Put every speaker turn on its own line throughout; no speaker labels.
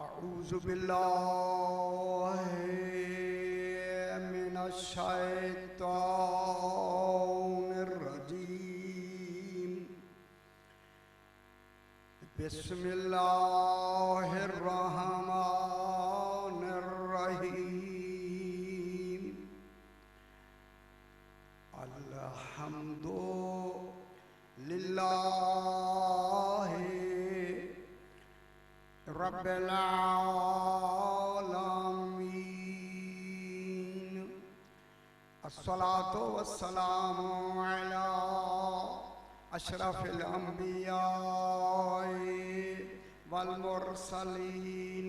अऊज़ु बिल्लाहि मिनश शैतानिर रजीम। बिस्मिल्लाहिर रहमानिर रहीम। अल्हम्दुलिल्लाहि रब्बिल आलमीन। अस्सलातु वस्सलामु अला अशरफिल अंबिया वल मुरसलीन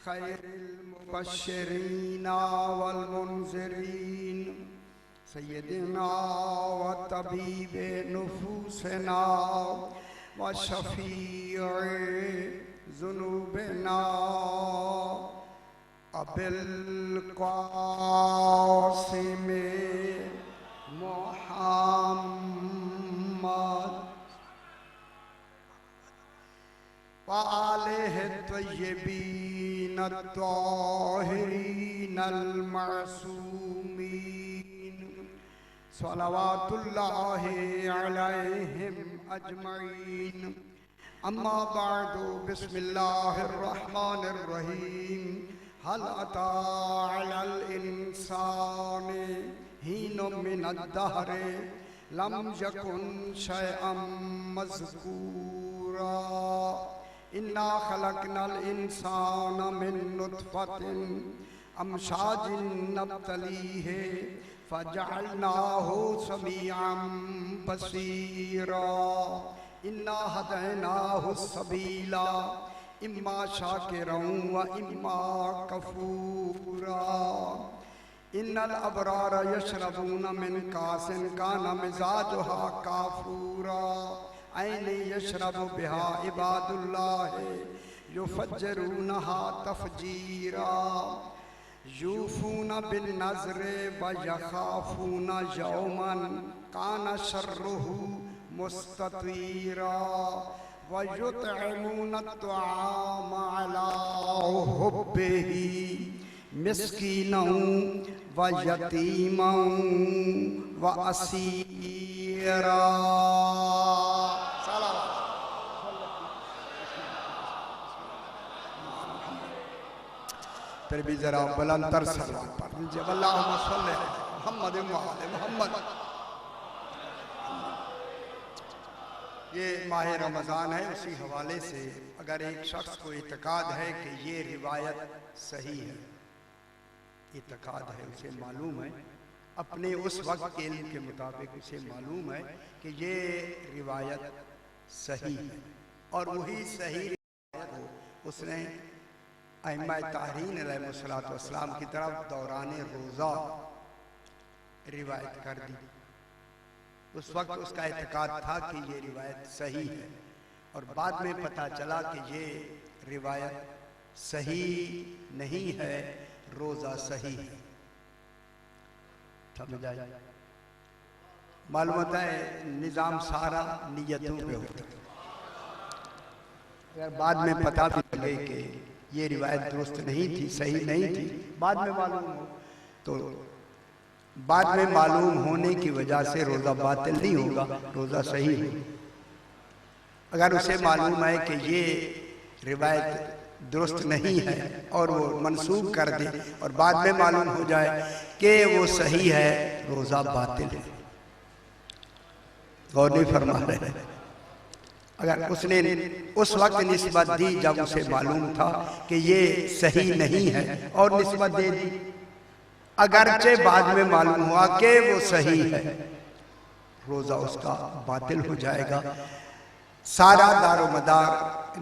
खैरिल मुबश्शिरीन वल मुनज़िरीन सय्यदिना व तबीबे नुफूसिना व शफ़ीए ज़ुनूबिना अबिल क़ासिम मुहम्मद व आलिहि तय्यबीन अत्ताहिरीन अल-मअसूमीन सलवातुल्लाहि अलैहिम अजमईन। अम्मा बादु बिस्मिल्लाहिर रहमानिर रहीम। हल अता अलल इंसानि हीनुम मिनद दहरि लम यकुन शैअम मज़कूरा। इन्ना खलक़नल इंसाना मिन नुत्फ़तिन अमशाजिन नब्तलीहि फजअलनाहु समीअन बसीरा। इन्ना हदैनाहु सबीला इम्मा शाकिरन व इम्मा कफूरा। इन्नल अबरार यशरबून मिन कासिन काना मिजाजुहा काफूरा। ऐन यशरबु बिहा इबादुल्लाहि युफज्जिरूनहा तफजीरा। यूफून बिन नज़्रि व यखाफून यौमन काना शर्रुहु मुस्ततीरा। व युतइमून अत्तआम अला हुब्बिही मिस्कीनन व यतीमन व असीरा। फिर भी जरा बुलंदर सलवात पढ़ लीजिए। अल्लाहुम्मा सल्लि अला मुहम्मद व आले मुहम्मद। ये माह रमज़ान है, उसी हवाले से अगर एक शख्स को इत्तेकाद है कि ये रिवायत सही है, इत्तेकाद है, उसे मालूम है, अपने उस वक्त के इल्म के मुताबिक उसे मालूम है कि ये रिवायत सही है और वही सही रिवायत हो उसने अइम्मा तारीन अलैहिस्सलातु वस्सलाम की तरफ दौरान रोज़ा रिवायत कर दी। उस वक्त उसका इत्तेकाद था कि ये रिवायत सही है और बाद में पता चला कि ये रिवायत सही नहीं है, रोज़ा सही है। समझ आया? मालूम होता है निज़ाम सारा नियतों पे होता है। अगर बाद में पता भी लगे कि ये रिवायत दुरुस्त नहीं थी, सही नहीं थी, बाद में मालूम हो तो बाद में मालूम होने की वजह से रोज़ा बातिल नहीं होगा, रोज़ा सही है। अगर उसे मालूम है कि ये रिवायत दुरुस्त नहीं है और वो मनसूख कर दे और बाद में मालूम हो जाए कि वो सही है, रोज़ा बातिल है। गौर नहीं फरमा रहे हैं। अगर उसने उस वक्त निस्बत दी जब उसे मालूम था कि ये सही नहीं है और निस्बत दे दी, अगरचे बाद में मालूम हुआ कि वो सही है, रोज़ा उसका बातिल हो जाएगा। सारा दारोमदार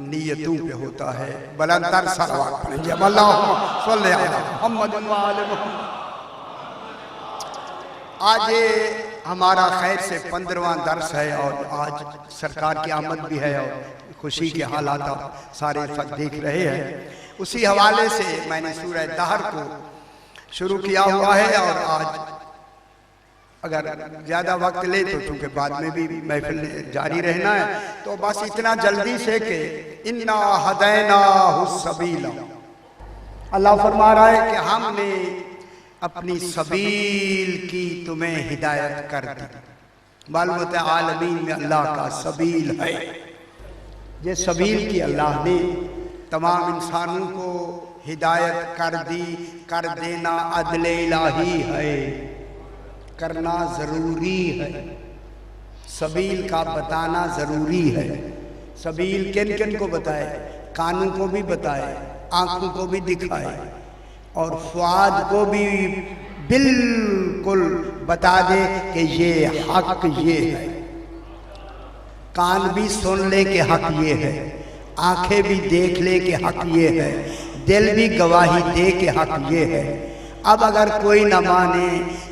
नियतों पे होता है। बुलंदर सलवात पढ़िए। अल्लाहुम्मा सल्लि अला मुहम्मद व आले मुहम्मद। आज ये हमारा खैर से 15वां दर्स है और आज सरकार की आमद भी है और खुशी के हालात आप सारे सब देख रहे हैं। उसी हवाले से मैंने सूरह दहर को शुरू किया हुआ है और आज अगर ज़्यादा वक्त ले तो चूँकि बाद में भी महफिल जारी रहना है, तो बस इतना जल्दी से कि इन्ना हदैनाहु सबीला, अल्लाह फरमा रहा है कि हमने अपनी सबील की तुम्हें हिदायत कर दी। मालूम होता है आलमीन में अल्लाह का सबील है। ये सबील की अल्लाह ने तमाम इंसानों को हिदायत कर दी। कर देना अदले इलाही है, करना ज़रूरी है। सबील का बताना ज़रूरी है। सबील किन किन को बताए? कानों को भी बताए, आँखों को भी दिखाए और फ़ुआद को भी बिल्कुल बता दे कि ये हक ये है। कान भी सुन ले कि हक ये है, आंखें भी देख ले कि हक ये है, दिल भी गवाही दे कि हक ये है। अब अगर कोई न माने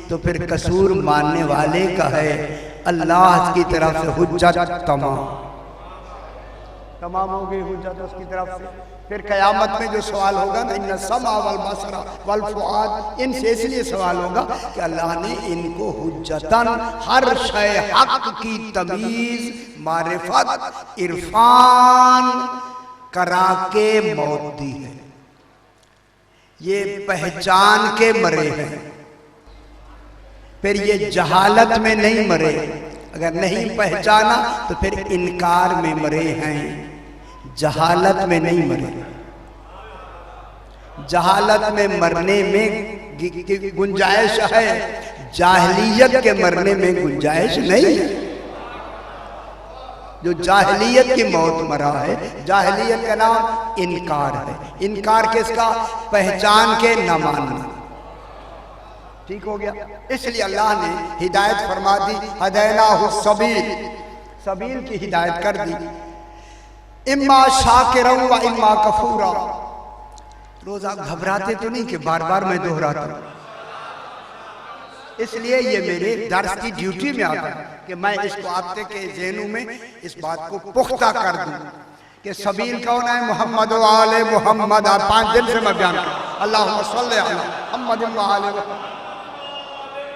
तो फिर कसूर मानने वाले का है। अल्लाह की तरफ से हुज्जत तमाम हो गई, हुज्जत उसकी तरफ से। फिर क़यामत में जो सवाल होगा ना, इन्ना समा वल बसरा वल फुआद, इनसे इसलिए सवाल होगा कि अल्लाह ने इनको हुज्जतन हर शय हक की तमीज़ मारिफत इरफान करा के मौत दी है। ये पहचान के मरे हैं, फिर ये जहालत में नहीं मरे। अगर नहीं पहचाना तो फिर इनकार में मरे हैं, जहालत में नहीं मरे। जहालत में मरने में गुंजाइश है, जाहिलियत के मरने में गुंजाइश नहीं है। जो जाहिलियत की मौत मरा है, जाहिलियत का नाम इनकार है। इनकार किसका? पहचान के न मानना। ठीक हो गया। इसलिए अल्लाह ने हिदायत फरमा दी, हदैनाहु सबील, सबील की हिदायत कर दी। इम्मा शाकिरन व इम्मा कफूरा। रोज आप घबराते तो नहीं कि बार बार मैं दोहराता हूं, इसलिए ये मेरे दर्स की ड्यूटी में आता है कि मैं इसको आपके के ज़हनों में इस बात को पुख्ता कर दूं कि सबील कौन है? मोहम्मद व आले मोहम्मद। 5 दिन से मैं बयान कर, अल्लाहुम्मा सल्लि अला मुहम्मद व आले मुहम्मद।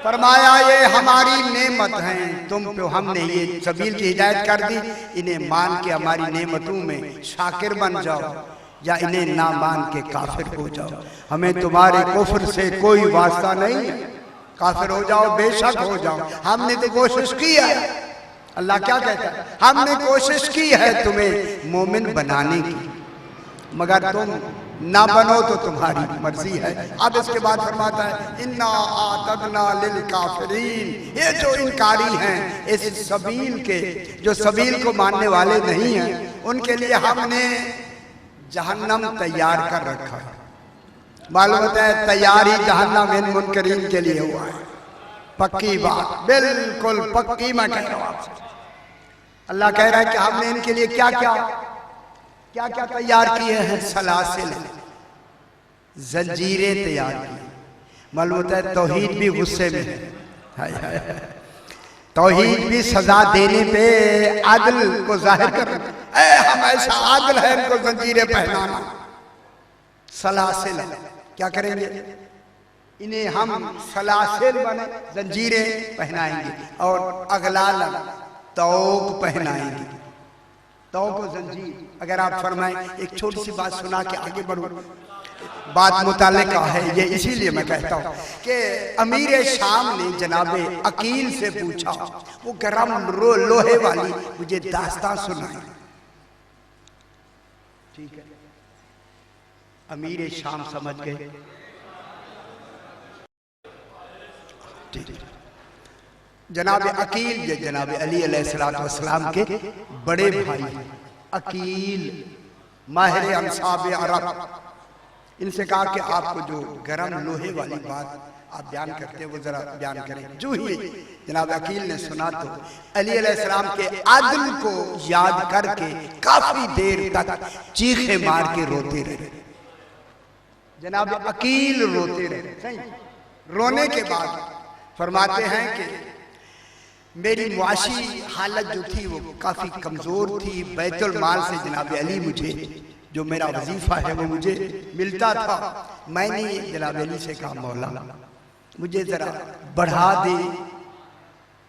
फरमाया ये हमारी नेमत हैं तुम पे, हमने ये सबील की हिदायत कर दी। इन्हें मान के हमारी नेमतों में शाकिर बन जाओ या इन्हें ना मान के काफिर हो जाओ। हमें तुम्हारे कुफ्र से कोई वास्ता नहीं है, काफिर हो जाओ बेशक हो जाओ, हमने तो कोशिश की है। अल्लाह क्या कहता है? हमने कोशिश की है तुम्हें मोमिन बनाने की, मगर तुम ना बनो तो तुम्हारी मर्जी है। अब इसके बाद फरमाता है इन्ना आतदना लिल काफिरीन। ये जो इनकारी हैं इस सबील के, जो सबील को मानने वाले नहीं हैं, उनके लिए हमने जहन्नम तैयार कर रखा है। मालूम होता है तैयार ही जहन्नम इन मुनकरीन के लिए हुआ है। पक्की बात, बिल्कुल पक्की मैं कह रहा हूं आपसे। अल्लाह कह रहा है कि हमने इनके लिए क्या क्या क्या क्या तैयार किए हैं? सलासिल, जंजीरें तैयार की। मालूम होता है तौहीद भी गुस्से में है। हाय हाय, तौहीद भी सजा देने पे आदल को जाहिर कर, हम ऐसा आदल है, इनको जंजीरें पहनाना। सलासिल क्या करेंगे? इन्हें हम सलासिल बने जंजीरें पहनाएंगे और अगलाल तौक पहनाएंगे। तौक और जंजीर। अगर आप फरमाएं, एक छोटी सी बात सुना के आगे बढ़ो। बात मुतालिका है ये, इसीलिए मैं कहता हूँ कि अमीर शाम ने जनाबे अकील से पूछा, वो गरम लोहे वाली मुझे दास्तान सुनाई। ठीक है, अमीर शाम समझ गए। ठीक है, जनाब अकील, ये जनाब अली अलैहिस्सलाम के बड़े भाई अकील, माहिर अंसाब अरब। इनसे कहा कि आपको जो गरम लोहे वाली बात आप बयान करते हैं वो जरा बयान करें। जो ही जनाब अकील ने सुना तो अली अलैहिस्सलाम के आदल को याद करके काफी देर तक चीखे मार के रोते रहे। जनाब अकील रोते रहे। सही, रोने के बाद फरमाते हैं कि मेरी मुआशी हालत जो थी वो काफ़ी कमज़ोर थी। बैतुल माल से जनाब अली मुझे जो मेरा वजीफ़ा है वो मुझे मिलता था। मैंने जनाब अली से कहा मौला मुझे ज़रा बढ़ा दे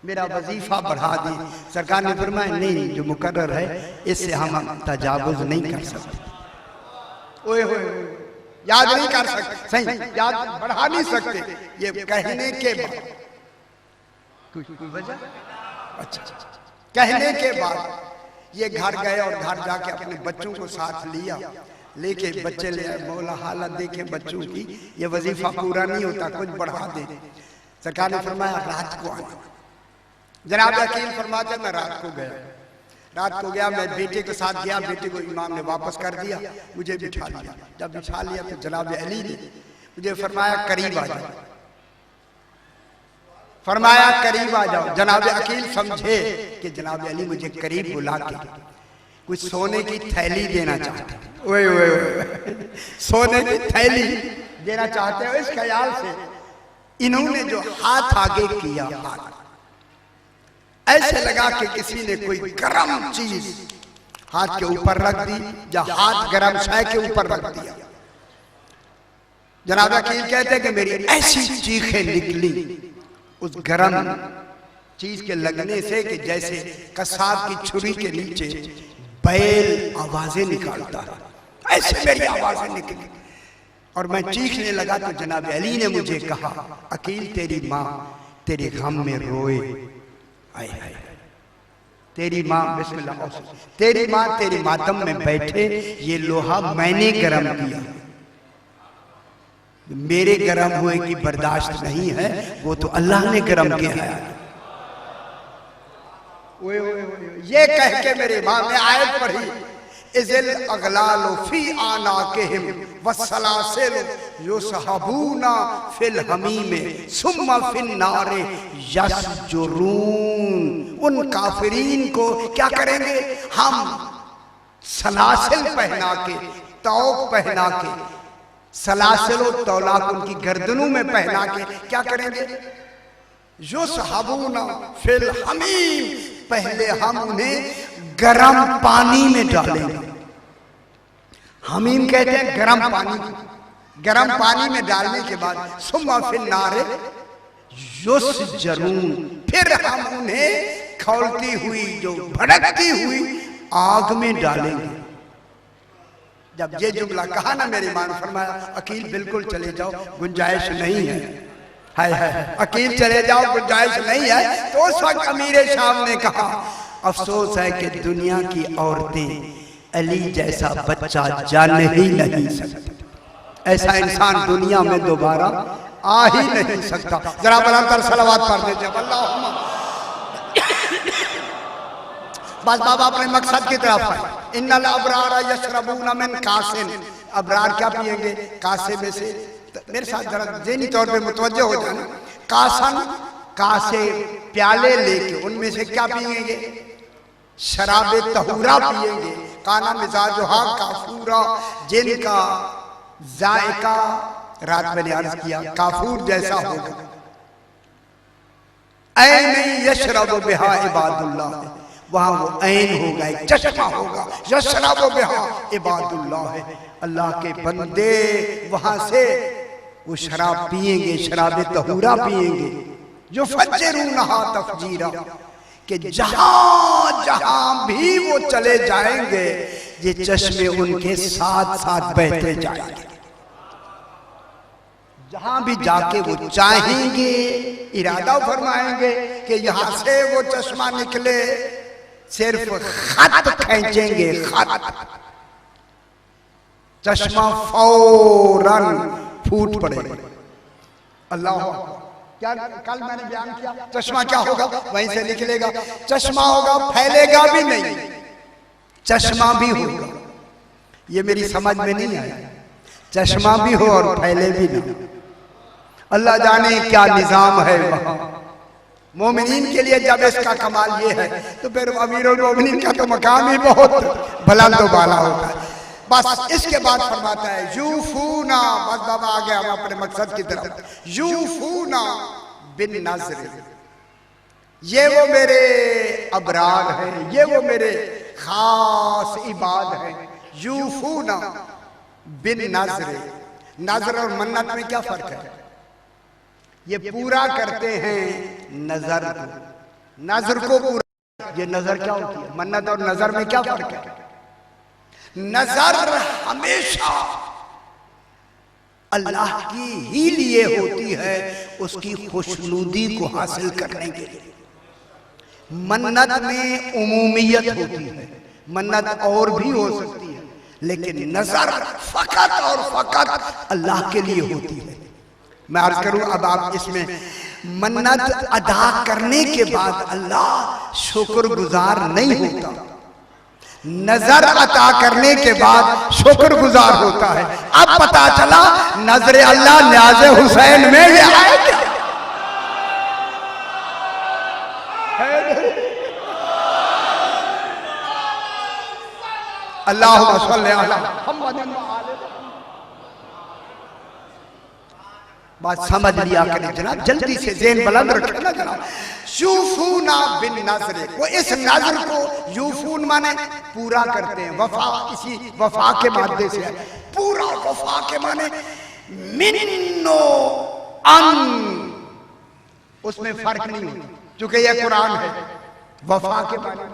मेरा वजीफा बढ़ा दी। सरकार ने फरमाया नहीं, जो मुकर्रर है इससे हम तजावुज नहीं कर सकते। ओए होए, याद नहीं कर सकते, सही याद बढ़ा नहीं सकते। ये कहने के बाद कोई वजह, अच्छा कहने के बाद ये घर गए और घर जाके अपने बच्चों को साथ लिया, लेके बच्चे ले आए। मौला हालत देखे बच्चों की, ये वजीफा पूरा नहीं होता, कुछ बढ़ा दे। सरकार ने फरमाया रात को आना। जनाब अकील फरमाते मैं रात को गया, रात को गया, मैं बेटे के साथ गया, बेटे को इमाम ने वापस कर दिया, मुझे बिठा लिया। जब बिठा लिया तो जनाब अली ने मुझे फरमाया करीब आ जाओ, फरमाया करीब आ जाओ। जनाब अकील समझे कि जनाब अली मुझे करीब बुला के कुछ सोने की थैली देना चाहते, ओए ओए ओए, सोने की थैली देना चाहते हो। इस ख्याल से इन्होंने जो हाथ आगे किया, हाथ ऐसे लगा कि किसी ने कोई गरम चीज हाथ के ऊपर रख दी, या हाथ गरम शय के ऊपर रख दिया। जनाब अकील कहते कि मेरी ऐसी चीखें निकली उस गरम चीज के लगने से कि जैसे कसाब की छुरी के नीचे बैल आवाजें निकालता है, ऐसे मेरी आवाजें निकली और मैं चीखने लगा। तो जनाब अली ने मुझे कहा अकील तेरी माँ तेरे गम में रोए, आए आए तेरी माँ, बिस्मिल्लाह, तेरी माँ तेरे मातम में बैठे, ये लोहा मैंने गरम किया, मेरे गरम हुए की बर्दाश्त नहीं है, वो तो अल्लाह ने गरम किया है। ये कह के मेरे इमाम ने आयत पढ़ी, इज़िल अगलालु फी आनाकिहिम वस्सलासिल युसहबूना फिल हमीम सुम्मा फिन नारे यस्जुरून। उन काफिरीन को क्या करेंगे हम? सलासिल पहना के, तौक पहना के, सलासिल और तौलाक उनकी गर्दनों में पहना के क्या करेंगे? युसहबूना फिल हमीम, पहले हम उन्हें गरम पानी में डालेंगे। हमीम कहते हैं गरम पानी, गरम पानी में डालने के बाद सुम्मा फिर नारे युसजरून, फिर हम उन्हें खौलती हुई, जो भड़कती हुई आग में डालेंगे। जब ये जुमला कहा ना मेरे इमाम फरमाया अकील बिल्कुल चले जाओ, गुंजाइश नहीं है, हाय हाय अकील चले जाओ, गुंजाइश नहीं है। तो उस वक्त अमीर शाम ने कहा अफसोस है कि दुनिया की औरतें अली जैसा बच्चा जान ही नहीं सकती, ऐसा इंसान दुनिया में दोबारा आ ही नहीं सकता। जरा बराबर सलावत पढ़ दीजिए अल्लाहुम्मा। बस बाबा अपने मकसद की तरफ है। इन्नल अबरार यशरबूना मिन कासिन, अबरार क्या पिएंगे? कासे में से। मेरे साथ जरा ज़हनी तौर पे मुतवज्जो हो जाना। कासन, कासे प्याले लेके उनमें से क्या पिएंगे? शराबे तहूरा पिएंगे। काना मिजाजुहा काफूरा, जिनका जायका रात मैंने अर्ज किया काफूर जैसा होगा। ऐन यशरब बिहा इबादुल्लाह, वहां वो ऐन होगा, एक चश्मा होगा। यशरब बिहा इबादुल्लाह है, अल्लाह के बंदे वहां से वो शराब पिएंगे, शराबे तहूरा पिएंगे। जो फज्जरूनहा तफजीरा, कि जहां जहां भी वो चले जाएंगे ये चश्मे उनके साथ साथ बहते जाएंगे। जहां भी जाके वो चाहेंगे, इरादा फरमाएंगे कि यहां से वो चश्मा निकले, सिर्फ खत खींचेंगे, खत, चश्मा फौरन फूट पड़ेगा। अल्लाह, क्या कल मैंने बयान किया, चश्मा क्या होगा? वहीं से निकलेगा। चश्मा होगा, फैलेगा भी नहीं, चश्मा भी होगा। ये मेरी समझ में नहीं आया, चश्मा भी हो और फैले भी नहीं। अल्लाह जाने क्या निजाम है वहां। मोमिनीन के लिए जब इसका कमाल ये है तो फिर अमीरुल मोमिनीन का तो मकाम ही बहुत बुलंद व बाला होता है। बस इसके बाद फरमाता है यूफूना, बस बाबा आ गया हम अपने मकसद की तरफ। यूफूना बिन नज़र, ये वो मेरे अबरार हैं, ये वो मेरे खास इबाद हैं। यूफूना बिन नज़र, नज़र और मन्नत में क्या फर्क है? ये पूरा करते हैं नजर को, नजर को पूरा। ये नजर क्या होती है? मन्नत और नजर में क्या फर्क है? नजर हमेशा अल्लाह की ही लिए होती है, उसकी खुशनुदी को हासिल करने के लिए। मन्नत में उमूमियत होती है, मन्नत और भी हो सकती है, लेकिन नजर फकत और फकत अल्लाह के लिए होती है। मैं अर्ज करूं, अब आप इसमें मन्नत अदा करने के बाद अल्लाह शुक्रगुजार नहीं होता, नजर अता करने के बाद शुक्रगुजार होता है। अब पता चला नजर अल्लाह न्याज़े हुसैन में ये है क्या? अल्लाहुम्मा सल्ली अला मुहम्मद। बात समझ लिया करें जनाब, जल्दी से ज़हन बुलंद रखना जनाब। यूफूना बिन नज़र, वो इस नजर को यूफून माने पूरा करते हैं, वफा इसी वफा के मादे से है। पूरा वफा के माने मिन्नो अन, उसमें फर्क नहीं होता क्योंकि यह कुरान है। वफा के माने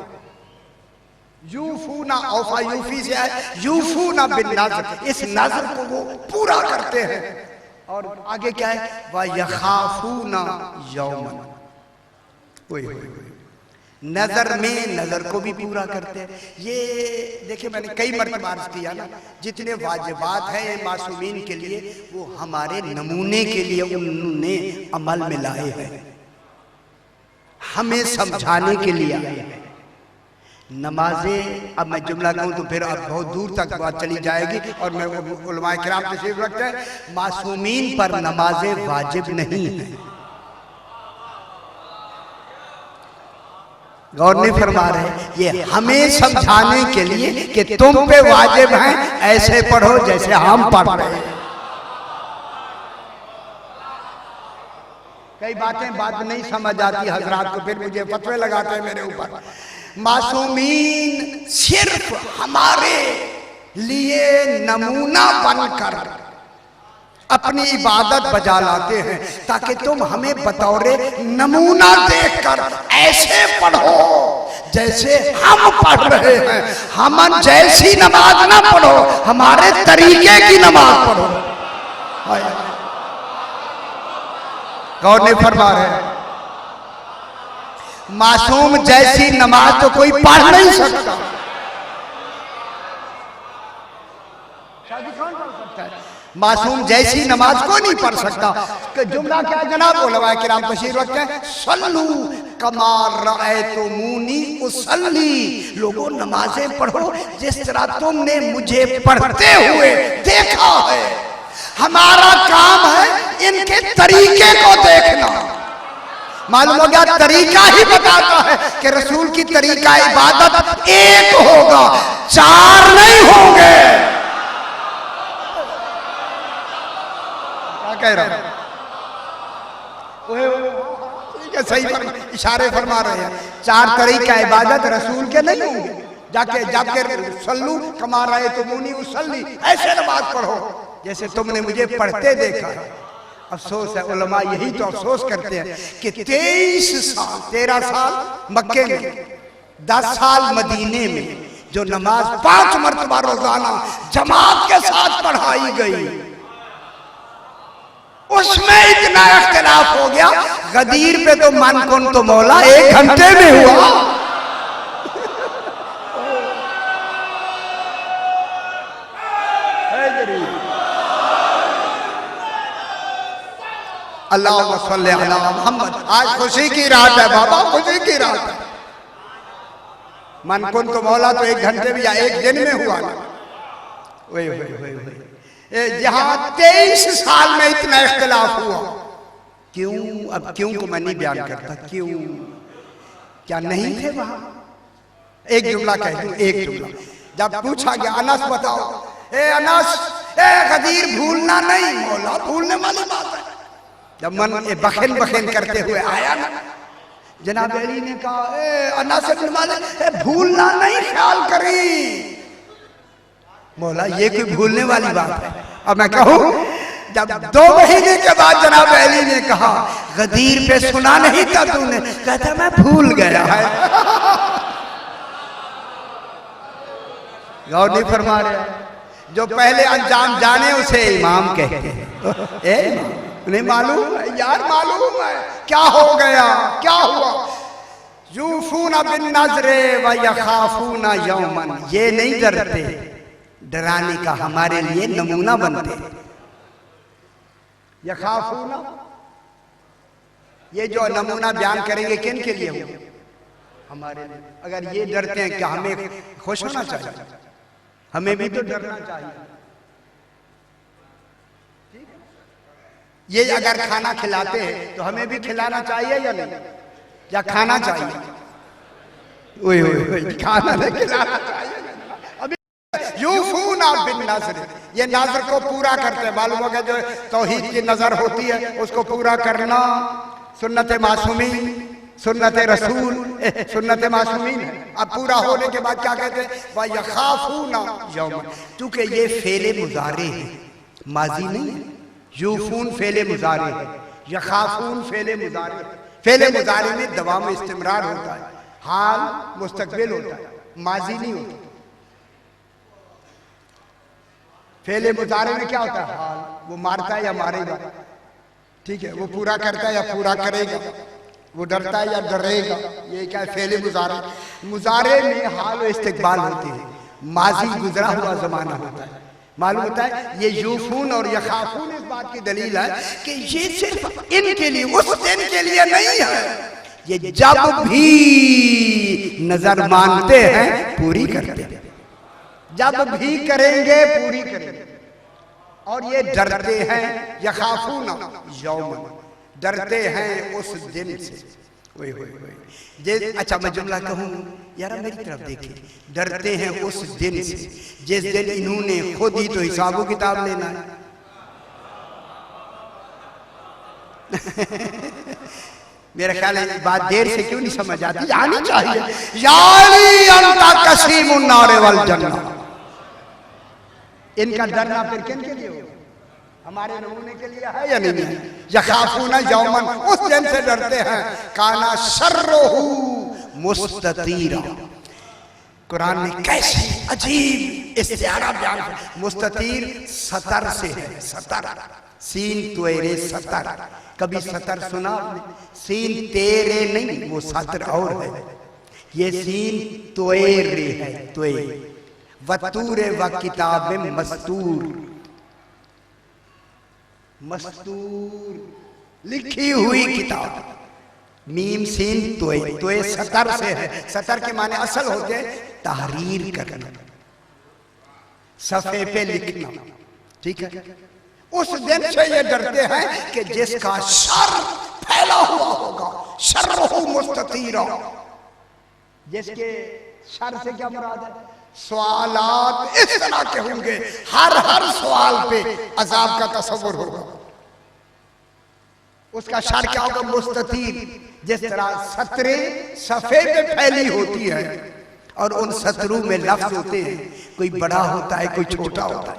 यूफूना, औफा यूफी से है, यूफूना बिन नज़र, इस नजर को वो पूरा करते हैं। और आगे क्या है? व यखाफूना यौमन, नजर में नजर को भी पूरा करते हैं। ये देखिए मैंने कई मरतबा अर्ज किया ना, जितने वाजिबात हैं ये मासूमीन के लिए, वो हमारे नमूने के लिए उन्होंने अमल में लाए हैं, हमें समझाने के लिए आए हैं। नमाजें, अब मैं जुमला कहूँ तो फिर अब बहुत दूर तक बात चली जाएगी, और मैं उलमाए किराम तशरीफ रखते हैं, मासूमीन पर नमाजें वाजिब नहीं है। गौर नहीं फरमा रहे, ये हमें समझाने के लिए कि तुम पे वाजिब हैं, ऐसे पढ़ो जैसे हम पढ़ रहे हैं। कई बातें बात नहीं समझ आती हजरात को, फिर मुझे फतवे लगाते हैं मेरे ऊपर। मासूमीन सिर्फ हमारे लिए नमूना बनकर अपनी इबादत बजा लाते हैं, ताकि तुम हमें बतौरे नमूना देखकर ऐसे पढ़ो जैसे हम पढ़ रहे हैं। हम जैसी नमाज ना पढ़ो, हमारे तरीके की नमाज पढ़ो। गौर नहीं फरमा रहे, मासूम जैसी नमाज तो कोई पढ़ नहीं सकता। शादी कौन पढ़ सकता है? मासूम जैसी नमाज को नहीं पढ़ सकता। जुमला क्या जनाब? उलमाए किराम तशरीफ रखते हैं, सल्लू कमा रअयतुमूनी उसल्ली, लोगों नमाजें पढ़ो जिस तरह तुमने मुझे पढ़ते हुए देखा है। हमारा काम है इनके तरीके को देखना। मालूम हो गया, तरीका ही बताता है कि रसूल की तरीका इबादत एक होगा, चार नहीं होंगे। क्या कह रहा है? सही इशारे फरमा रहे हैं। चार तरीका इबादत रसूल के नहीं होंगे। जाके जाके सल्लू कमा रहे तुमूनी उसल्ली, ऐसे नमाज पढ़ो जैसे तुमने मुझे पढ़ते देखा है। अफसोस है, उलमा यही तो अफसोस करते हैं कि 23 साल 13 साल मक्के में, 10 साल मदीने में जो नमाज 5 मरतबा रोजाना जमात के साथ पढ़ाई गई, उसमें इतना इख्तिलाफ हो गया। गदीर पे तो मन कौन तो मौला 1 घंटे में हुआ। अल्लाहुम्मा सल्ली अला मुहम्मद। आज खुशी की रात है बाबा, खुशी की रात है। मन कुन तो मौला तो 1 घंटे में या 1 दिन में हुआ ना। जहां 23 साल में इतना इख्तिलाफ हुआ, क्यों? अब क्यों को मैं नहीं बयान करता, क्यों? क्या नहीं थे वहां? एक जुमला कह दूं, एक जुमला। जब पूछा गया अनस बताओ, ए अनस, ए गदीर भूलना नहीं, मौला भूलने वाली बात है। जब मन बखेन बखेन करते हुए आया ना, जनाब अली ने कहा, ए अनस इब्न मालिक, भूलना नहीं, ख्याल करी। मौला ये कोई भूलने वाली बात है? अब मैं कहूं जब 2 महीने के बाद जनाब अली ने कहा गदीर पे सुना नहीं था तूने, कहता मैं भूल गया है। गौर नहीं फरमा रहे, जो पहले अंजाम जाने उसे इमाम कहते हैं। उन्हें मालूम है यार, मालूम है क्या हो गया, क्या हुआ। यूफूना बिन नजरे व यखाफूना यौमन, ये नहीं डरते, डराने का हमारे लिए नमूना बनते। यखाफूना, ये जो नमूना बयान करेंगे किन के लिए हो? हमारे लिए। अगर ये डरते हैं, क्या हमें खुश होना चाहिए? हमें भी तो डरना चाहिए। ये अगर खाना खिलाते हैं तो हमें भी खिलाना चाहिए या नहीं, या खाना चाहिए? ओए ओए, खाना नहीं खिलाना चाहिए। अभी यूफूना बिन नज़र, ये नज़र को पूरा करते, मालूम होगा जो तौहीद की नजर होती है उसको पूरा करना। सुन्नत मासूमी, सुन्नत रसूल, सुन्नत मासूमीन है। अब पूरा होने के बाद क्या कहते हैं? व यखाफूना यौमन, क्योंकि ये फेले मुजारे है, माजी नहीं है। यूफून फेले मुजारे है, यखाफून फेले मुजारे। फेले मुजारे में दवा में इस्तिमरार होता है, हाल मुस्तकबिल होता है, माजी नहीं होता। फेले मुजारे में क्या होता है? हाल, वो मारता है या मारेगा, ठीक है, वो पूरा करता है या पूरा करेगा, वो डरता है या डरेगा। ये क्या है? फेले मुजारे। मुजारे में हाल और इस्तिकबाल होते हैं, माजी गुजरा हुआ जमाना होता है। मालूम होता है ये यूफून और यखाफून इस बात की दलील है कि ये सिर्फ इनके लिए, उस दिन के लिए नहीं है, ये जब भी नजर मानते हैं पूरी करते हैं, जब भी करेंगे पूरी करेंगे। और ये डरते हैं, यखाफून यौमन, डरते हैं उस दिन से। ओए होए होए, अच्छा मैं जुमला कहूँ यार, मेरी तरफ देखिए, डरते हैं उस दिन से जिस दिन इन्होंने खुद ही तो हिसाबो किताब लेना है। मेरा ख्याल है बात देर से क्यों नहीं समझ आती, आनी चाहिए। याली अंता कसीमुन नारे वल जन्नह, इनका डरना फिर किन के लिए हो? हमारे नमूने के लिए है या नहीं है? यखाफूना यौमन, उस दिन से डरते हैं, काना शर्रुहु मुस्ततीरा। कुरान ने कैसे अजीब इस्तिआरा बयान किया। मुस्ततीर सतर से है, सतर, सीन त्वेरे सतर। कभी सतर सुना आपने? सीन तेरे नहीं, वो सतर और है, ये सीन त्वेरे है, त्वे। वतूरे व किताब मस्तूर, मस्तूर लिखी हुई किताब। मीम सीन तोए, तोए सतर से है। सतर के माने असल होते हैं तहरीर करना, सफ़े पे लिखना, ठीक है। उस दिन से ये डरते हैं कि जिसका शर फैला हुआ होगा, शर्रुहु मुस्ततीरा, जिसके शर से क्या मुराद है? सवालात इस तरह के होंगे, हर सवाल पे अजाब का तस्वुर होगा। उसका शर क्या होगा? मुस्ततीर, जिस तरह सतरे सफे पे फैली होती है और उन सतरों में लफ्ज होते हैं, कोई बड़ा होता है, कोई छोटा होता है,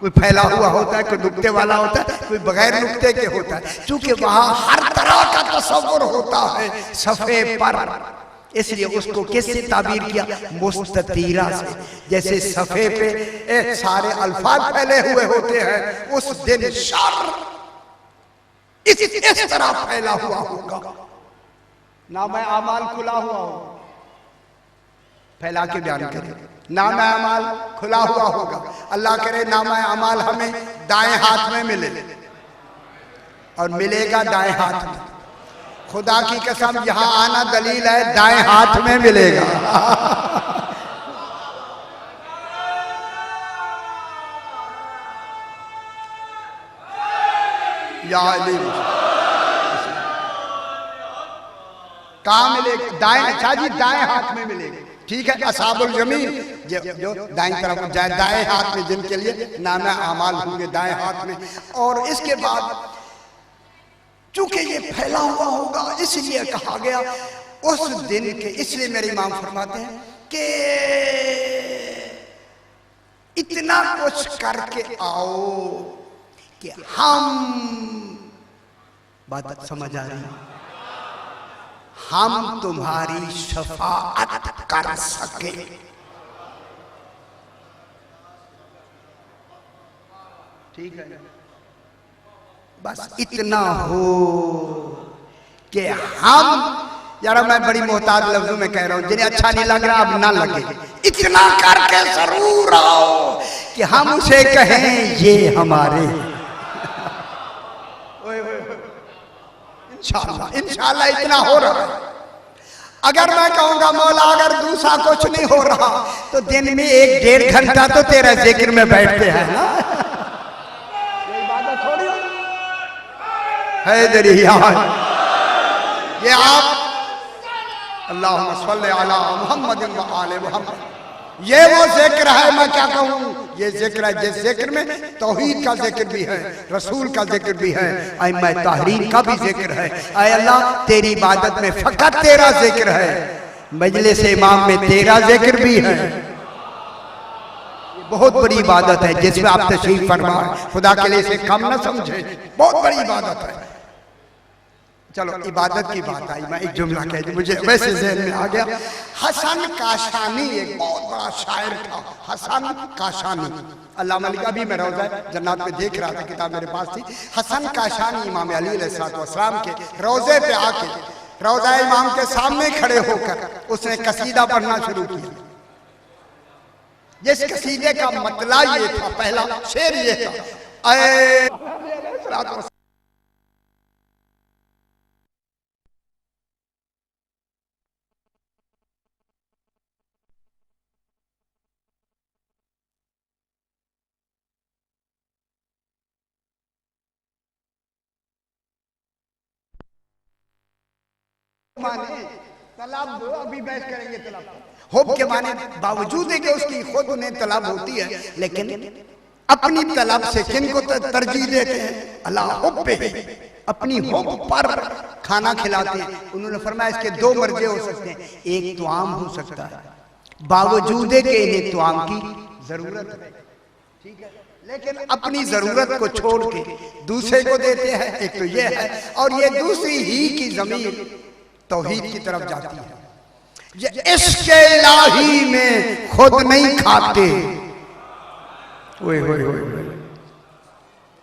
कोई फैला हुआ होता है, कोई नुक्ते वाला होता है, कोई बगैर नुक्ते के होता है। क्योंकि वहां हर तरह का तस्वुर होता है सफे पर, इसलिए उसको किससे ताबीर किया? मुस्ततीरा से। जैसे सफे पे सारे अल्फाज फैले हुए होते हैं, उस दिन शर इस तरह फैला हुआ होगा, नाम आमाल खुला हुआ होगा। फैला के बयान करें, नाम आमाल खुला हुआ होगा। अल्लाह करे नाम आमाल हमें दाएं हाथ में मिले, और मिलेगा दाएं हाथ में। खुदा की कसम यहां आना दलील है, दाएं हाथ में मिलेगा। या कहाँ मिलेगा? दाएं, अच्छा जी दाएं हाथ में मिलेगा, ठीक है। असहाबुल यमीन जो दाएं तरफ जाए, दाएं हाथ में, जिनके लिए नामा आमाल होंगे दाएं हाथ में। और इसके बाद चूंकि ये फैला हुआ होगा, इसलिए कहा गया उस दिन के। इसलिए मेरे इमाम फरमाते हैं कि इतना कुछ करके आओ कि हम, बात समझ आ रही, हम तुम्हारी शफाअत कर सके। ठीक है, बस इतना हो कि हम, यार मैं बड़ी मोहताज लफ्जों में कह रहा हूं, जिन्हें अच्छा नहीं लग रहा अब ना लगे, इतना करके जरूर आओ कि हम उसे कहें ये हमारे। इंशाअल्लाह इंशाअल्लाह इतना हो रहा है। अगर मैं कहूंगा मौला अगर दूसरा कुछ नहीं हो रहा तो दिन में 1-1.5 घंटा तो तेरा जिक्र में बैठते हैं ना, ये इबादत थोड़ी है तेरी यार। ये आप अल्लाहुम्मा सल्ली अला मुहम्मद व आले मुहम्मद, ये वो जिक्र है, मैं क्या कहूँ, ये जिक्र है जिस जिक्र में तौहीद का जिक्र भी है, रसूल का जिक्र भी है, अइम्मा तहरीर का भी जिक्र है। ऐ अल्लाह तेरी इबादत में फकत तेरा जिक्र है, मजलिस इमाम में तेरा जिक्र भी है। बहुत बड़ी इबादत है जिसमें आप तशरीफ फरमाए, खुदा के लिए इसे कम न समझे, बहुत बड़ी इबादत है। चलो इबादत की बात आई, मैं एक जुमला कह दूं, मुझे वैसे ज़हन में आ गया। हसन काशानी एक बहुत बड़ा शायर था, हसन काशानी, अल्लामा लिखा, अभी मैं रोज़ा जन्नत में देख रहा था, किताब मेरे पास थी। हसन काशानी इमाम अली अलैहिस्सलाम के रोज़े पे आके, रोज़ा इमाम के सामने खड़े होकर उसने कसीदा पढ़ना शुरू किया। जिस कसीदे का मतलब ये था, पहला शेर ये था, माने तलब दो, अभी बहस करेंगे तलब। हुब के माने बावजूद है कि उसकी खुद उन्हें तलब होती है, लेकिन अपनी तलब से किनको तरजीह देते हैं, अल्लाह हुब पे, अपनी हुब पर खाना खिलाते हैं। उन्होंने फरमाया इसके 2 मर्जे हो सकते हैं, एक तो आम हो सकता है, बावजूद है कि इन्हें तो आम की जरूरत है, ठीक है, लेकिन अपनी जरूरत को छोड़ के दूसरे को देते हैं, एक तो ये है। और ये दूसरी ही की जमीन तौहीद की तरफ जाती है। ये इश्क़ इलाही में खुद नहीं खाते, ओए होए होए,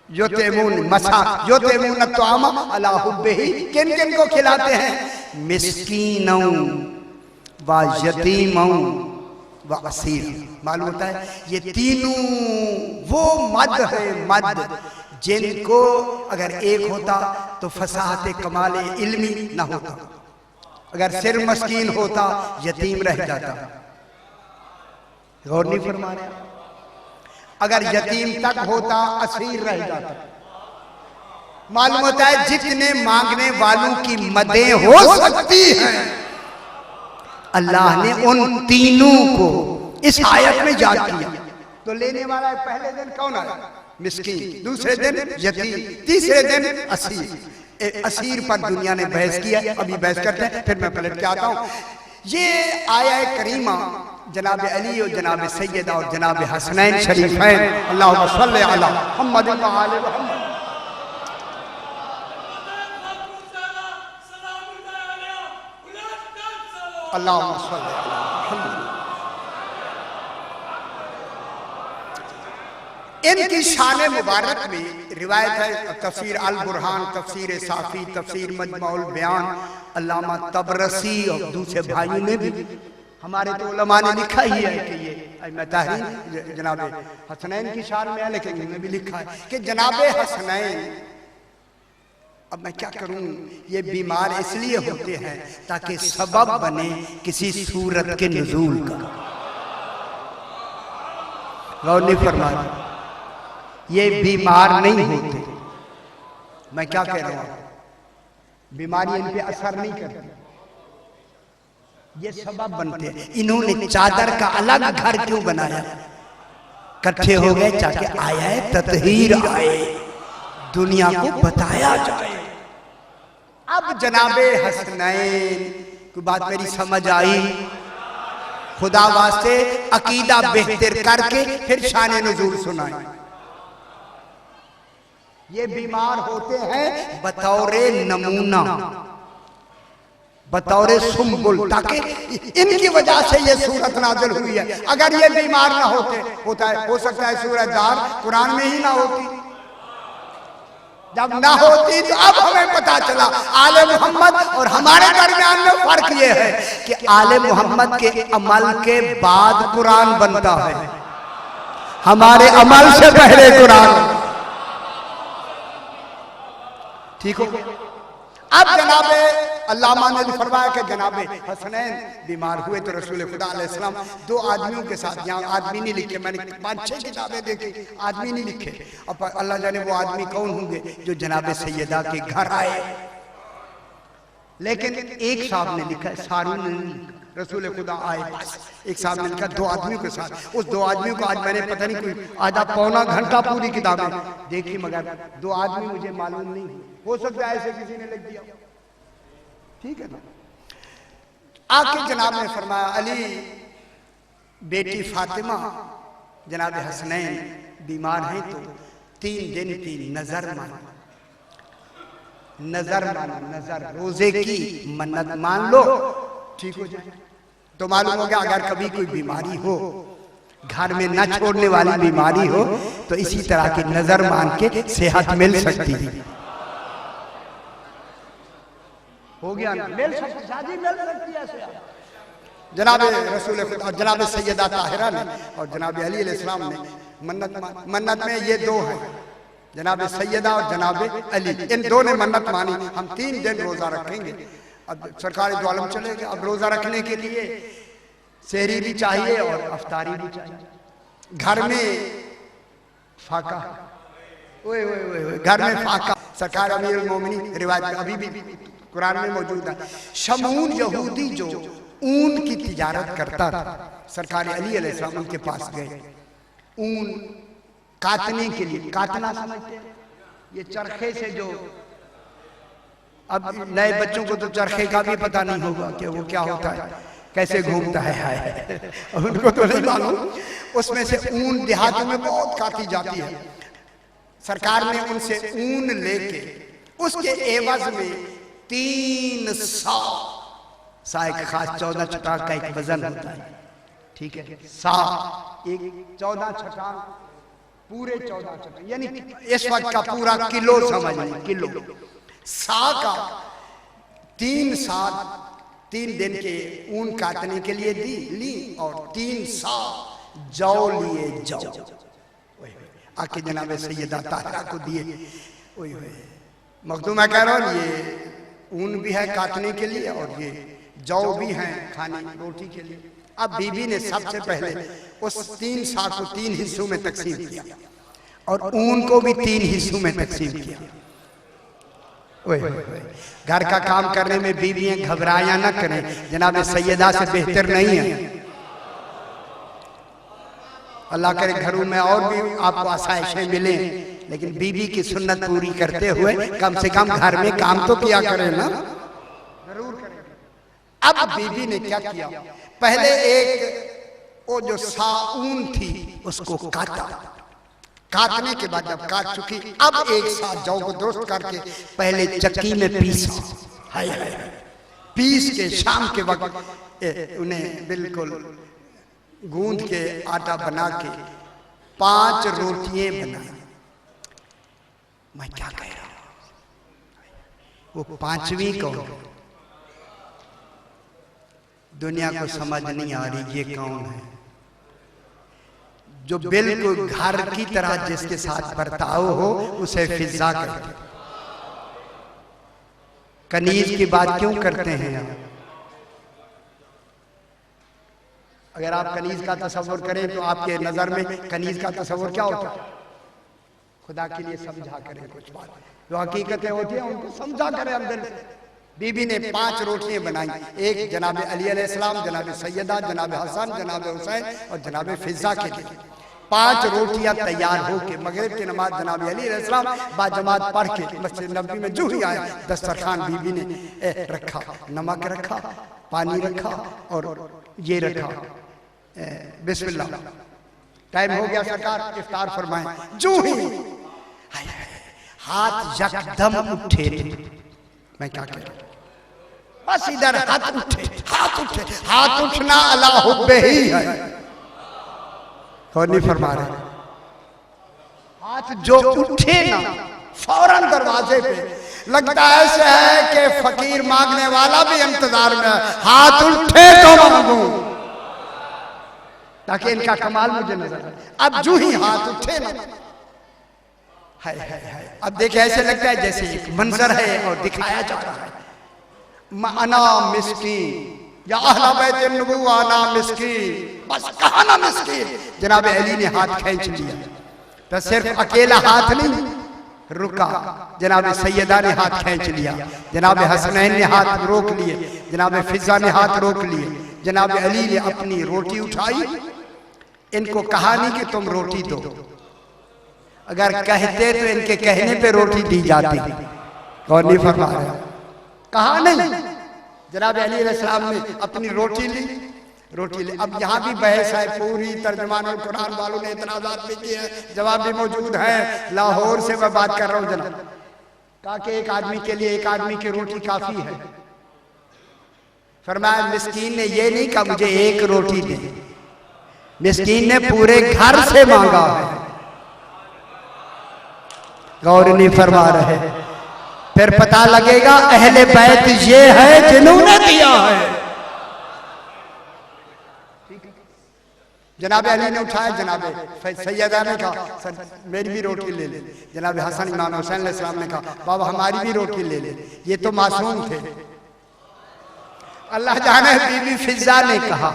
जो तेमून मसा, जो तेमून तआमा अला हुब्बिही, किन किन को खिलाते हैं, मिस्कीनों व यतीमों व असीर। मालूम होता है ये तीनों वो मद है, मद जिनको अगर एक होता तो फसाहत कमाल इल्मी ना होता, अगर सिर मस्कीन होता यतीम रह जाता। गौर नहीं फरमा रहे, अगर यतीम तक होता असीर रह जाता। मालूम होता है जितने मांगने वालों की मदें हो सकती हैं, अल्लाह ने उन तीनों को इस आयत में याद किया। तो लेने वाला पहले दिन कौन आया, मिस्कीन, दूसरे दिन यतीम, तीसरे दिन असीर। असीर पर दुनिया ने बहस किया, अभी बहस करते हैं, फिर मैं पलट के आता हूँ। ये आया करीमा जनाब अली और जनाब सैयदा और जनाब हसनैन शरीफैन, अल्लाहुम्मा सल्ली अला मुहम्मद व आले मुहम्मद, अल्लाहुम्मा सल्ली अला मुहम्मद। इनकी शान मुबारक में रिवायत है, तफसीर अल बुरहान, तफसीर साफी, तफसीर मजमुउल बयान, अल्लामा तबरसी और दूसरे भाइयों ने भी, हमारे तो उलमा ने लिखा ही है कि ये तहरीर जनाब हसनैन की शान में है, लेकिन इन्होंने भी लिखा है कि जनाब हसनैन, अब मैं क्या करूं, ये बीमार इसलिए होते हैं ताकि सबब बने किसी सूरत के नुज़ूल का। गौर नहीं फरमा, ये बीमार नहीं होते, मैं क्या कह रहा हूं, बीमारी इन पे असर नहीं करती, ये सबब बनते हैं। इन्होंने चादर का अलग घर क्यों बनाया, इकट्ठे हो गए ताकि आया ततहीर आए, दुनिया को बताया जाए। अब जनाबे हसनैन की बात मेरी समझ आई, खुदा वास्ते अकीदा बेहतर करके फिर शान नुज़ूल सुनाए। ये बीमार होते हैं बतौरे नमूना, बतौरे सुम्बुल, ताकि इनकी वजह से ये सूरत नाज़िल हुई है। अगर ये बीमार ना होते, होता है हो सकता है सूरत दार कुरान में ही ना होती। जब ना होती तो अब हमें पता चला आले मोहम्मद और हमारे दरमियान में फर्क ये है कि आले मोहम्मद के अमल के बाद कुरान बनता है, हमारे अमल से पहले कुरान। ठीक हो? अब जनाबे अल्लामा ने फरमाया कि जनाबे हसनैन बीमार हुए तो रसूल खुदा अलैहिस्सलाम दो आदमियों के साथ, यहाँ आदमी नहीं लिखे, मैंने 5-6 किताबें देखी, आदमी नहीं लिखे। अब अल्लाह जाने वो आदमी कौन होंगे जो जनाबे सैयदा के घर आए। लेकिन एक साहब ने लिखा, सारून ने नहीं लिखा, रसूल खुदा आए बस एक साहब ने लिखा 2 आदमियों के साथ। उस 2 आदमियों को आज मैंने पता नहीं कोई आधा पौना घंटा पूरी किताबें देखी, मगर 2 आदमी मुझे मालूम नहीं, हो सकता है ऐसे किसी ने लिख दिया। ठीक है ना? आके जनाब ने फरमाया अली बेटी फातिमा जनाब हसनैन बीमार हैं तो 3 दिन की नजर मानो, नजर मानो, नजर रोजे की मन्नत मान लो ठीक हो जाए। तो मालूम हो गया अगर कभी कोई बीमारी हो, घर में न छोड़ने वाली बीमारी हो, तो इसी तरह की नजर मान के सेहत मिल सकती है। हो गया ना? मिल सकती, शादी मिल सकती है ऐसे। जनाब रसूल खुदा जनाब सैयदा ताहिरा ने और जनाब अली अलैहिस्सलाम ने मन्नत में ये 2 हैं, जनाब सैयदा और जनाब अली, इन 2 ने मन्नत मानी हम 3 दिन रोजा रखेंगे। अब सरकार दो आलम चले गए, अब रोजा रखने के लिए सहरी भी चाहिए और अफ्तारी भी चाहिए। घर में फाका, ओए ओए ओए, घर में फाका। सरकार अमीरुल मोमिनीन रिवायत अभी भी कुरान में मौजूद है। शमून यहूदी जो ऊन की तिजारत करता था, सरकार अली अलैहिस्सलाम के पास गए ऊन काटने के लिए। काटना समझते हैं? ये चरखे से जो, अब नए बच्चों को तो चरखे का भी पता नहीं होगा कि वो क्या होता है, कैसे घूमता है, उनको तो नहीं मालूम। उसमें से ऊन देहातों में बहुत काटी जाती है। सरकार ने उनसे ऊन लेके उसके एवज में 300 सा एक खास 14 छटाक का एक वजन होता है। ठीक है? सा एक 14 छटाक, पूरे 14 छटाक, यानी इस वक्त का पूरा किलो समझ लीजिए, किलो। सा का 3 साल 3 दिन के ऊन काटने के लिए ली और 3 सा जौ लिए, जौ आके जनाब सैयदा ताहिरा को दिए। मखदूम कह रहा हूं ये ऊन भी है काटने के लिए और ये जौ भी है खाने रोटी के लिए। अब बीबी ने सबसे पहले उस 3 सा को 3 हिस्सों में तकसीम किया और ऊन को भी 3 हिस्सों में तकसीम किया। घर का काम करने में बीवियां घबराया ना करें, जनाब सैयदा से बेहतर नहीं है। अल्लाह करे घरों में और भी आपको आसाइशें मिले, लेकिन बीबी की सुन्नत पूरी करते हुए कम से कम घर में काम तो किया करें ना, जरूर करें। अब बीबी ने क्या किया, पहले एक वो जो साऊन थी उसको काटा, काटने के बाद जब काट चुकी, अब एक साथ जौ को दुरुस्त करके पहले चक्की में पीसा, हाय हाय, पीस के शाम के वक्त उन्हें बिल्कुल गूंद के आटा बना के 5 रोटियां बनाई। मैं क्या कह रहा हूं, वो 5वीं कौन? दुनिया को समझ नहीं आ रही ये कौन है जो बिल्कुल घर की तरह जिसके साथ बर्ताव हो उसे फिजा कहते। कनीज की बात क्यों करते हैं आप? अगर आप कनीज का तस्वुर करें तो आपके नजर में कनीज का तस्वुर क्या होता है? खुदा के लिए समझा करें, कुछ बात जो हकीकतें होती हैं उनको समझा करें अंदर से। बीबी ने 5 रोटियां बनाई, एक जनाब अली अलैहिस्सलाम, जनाब सैयदा, जनाब हसन, जनाब हुसैन और जनाब फिजा के लिए। 5 रोटियां तैयार होके मगरिब की नमाज जनाब अली अलैहिस्सलाम बाजमात पढ़ के मस्जिद नबी में जो ही आया, दस्तरखान बीबी ने रखा, नमक रखा, पानी रखा और ये रखा, बिस्मिल्लाह। टाइम हो गया, सरकार इफ्तार फरमाएं। जो ही हाथ यकदम उठे। मैं क्या कह रहा हूं, बस इधर हाथ उठे, हाथ उठे। हाथ उठना अला हुब्बे ही है। कौन नहीं फरमा रहे? हाथ जो उठे ना फौरन दरवाजे पे, लगता ऐसे है कि फकीर मांगने वाला भी इंतजार में, हाथ उठे तो मांगू, ताकि इनका कमाल मुझे नजर आए। अब जो ही हाथ उठे ना, है अब देखे ऐसे लगता है जैसे एक मंजर है और दिखाया जा रहा है। माना मिस्कीन या अहला बैत नबुव्वा आना मिस्कीन, बस कहा ना मिस्कीन। जनाब अली ने हाथ खींच लिया, तो सिर्फ अकेला हाथ नहीं रुका, जनाब सैयदा ने हाथ खींच लिया, जनाब हसनैन ने हाथ रोक लिए, जनाब फिजा ने हाथ रोक लिए, जनाब अली ने अपनी रोटी उठाई। इनको कहा नहीं कि तुम रोटी दो, अगर कहते तो इनके कहने पे रोटी दी जाती। कौन नहीं फरमा रहा? कहा नहीं। जनाब अली अलैहिस्सलाम ने अपनी रोटी ली, रोटी ली। अब यहाँ भी बहस है पूरी, तर्जुमान कुरान वालों ने इतराज़ात भी किए हैं, जवाब भी मौजूद है। लाहौर से मैं बात कर रहा हूँ जनाब, कहा कि एक आदमी के लिए एक आदमी की रोटी काफी है। फरमाया मिस्कीन ने ये नहीं कहा मुझे एक रोटी दे, मिस्कीन ने पूरे घर से मांगा है। गौर नहीं फरमा रहे? फिर पता लगेगा अहले बैत ये है जिन्होंने दिया है। जनाब अली ने उठाया, जनाब सैयदा ने कहा मेरी भी रोटी ले ले। जनाब हसन इमाम हुसैन अलैहिस्सलाम ने कहा बाबा हमारी भी रोटी ले ले। ये तो मासूम थे। अल्लाह जाने बीबी फिजा ने कहा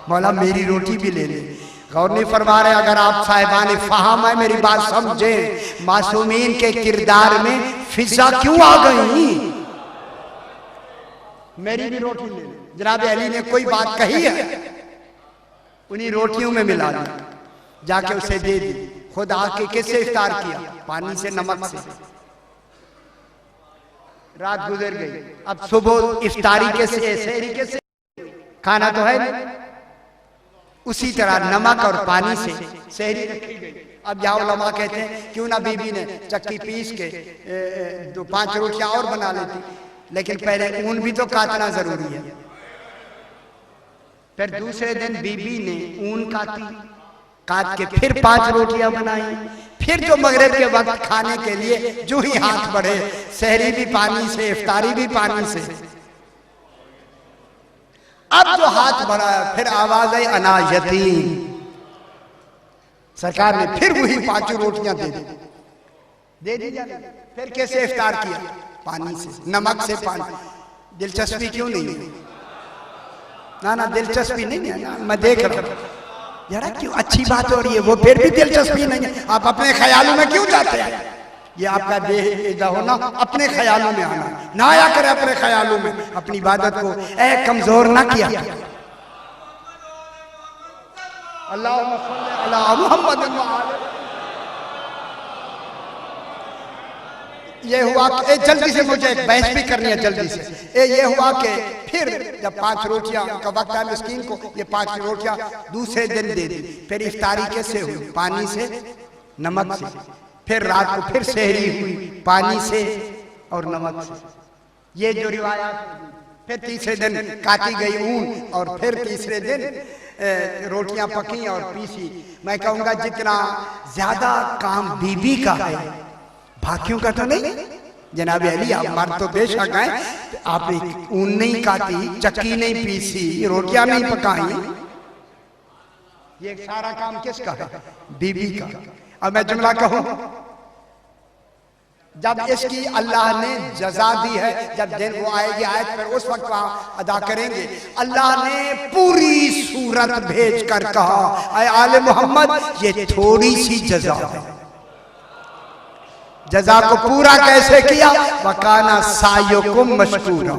मौला मेरी रोटी भी ले ले। गौर नहीं फरमा रहे? अगर आप साहिबान फहम है मेरी बात समझे, मासूमीन के किरदार में फिजा क्यों आ गई? मेरी भी रोटी ले ले। जनाब अली ने कोई बात कही है, उन्हीं रोटियों में मिला दी, जाके उसे दे दी। खुद आके किससे इफ्तार किया? पानी से, नमक से। रात गुजर गई, अब सुबह इफ्तारी कैसे, सहरी कैसे? खाना तो है नहीं। उसी तरह नमक और पानी से सहरी रखी गई। अब यहाँ उलमा कहते हैं क्यों ना बीबी ने चक्की पीस के 5 रोटियां और बना लेती, लेकिन पहले ऊन भी तो काटना जरूरी है। फिर दूसरे दिन बीबी ने ऊन काटी, काट के फिर 5 रोटियां बनाई। फिर जो मगरिब के वक्त खाने के लिए जो ही हाथ बढ़े, सहरी भी पानी से, इफ्तारी भी पानी से। अब जो हाथ बढ़ा फिर आवाज आई अना यतीम। सरकार ने फिर वही 5 रोटियां दे दी। फिर कैसे इफ्तार किया? पानी से, नमक से पानी। दिलचस्पी क्यों नहीं है? ना दिलचस्पी नहीं है ना, मैं देख रहा हूं यार क्यों अच्छी बात हो रही है, वो फिर भी दिलचस्पी नहीं है। आप अपने ख्यालों में क्यों जाते हैं? ये आपका देह होना अपने ख्यालों में आना, ना आया करे अपने ख्यालों में। अपनी इबादत को कमजोर ना किया। अल्लाहुम्मा सल्ली अला मुहम्मद। ये हुआ कि जल्दी से मुझे एक बहस भी करनी है जल्दी से। ये हुआ कि फिर जब 5 रोटियां का वक्त है मिस्कीन को, ये 5 रोटियां दूसरे दिन दे दी। फिर इफ्तारी कैसे हुई? पानी से, नमक से। फिर रात को फिर सहरी हुई पानी से और नमक से। ये जो रिवायत। फिर तीसरे दिन काटी गई ऊन और फिर तीसरे दिन रोटियां पकी और पीसी। मैं कहूँगा जितना ज्यादा काम बीबी का है बाकियों का तो नहीं। जनाब अली आप मर्द तो बेशक हैं, आप ऊन नहीं काटी, चक्की नहीं पीसी, रोटियां नहीं पकाई, ये सारा काम किसका है? बीबी का। अब मैं जुमला कहूं, जब इसकी अल्लाह ने जजा दी है, जब दिन वो आएगी आयत पर उस वक्त वहां अदा करेंगे। अल्लाह ने पूरी सूरत भेज कर कहा ऐ आले मोहम्मद ये थोड़ी सी जजा है। जजा को पूरा कैसे किया? वकाना सायुकुम मशकूरा,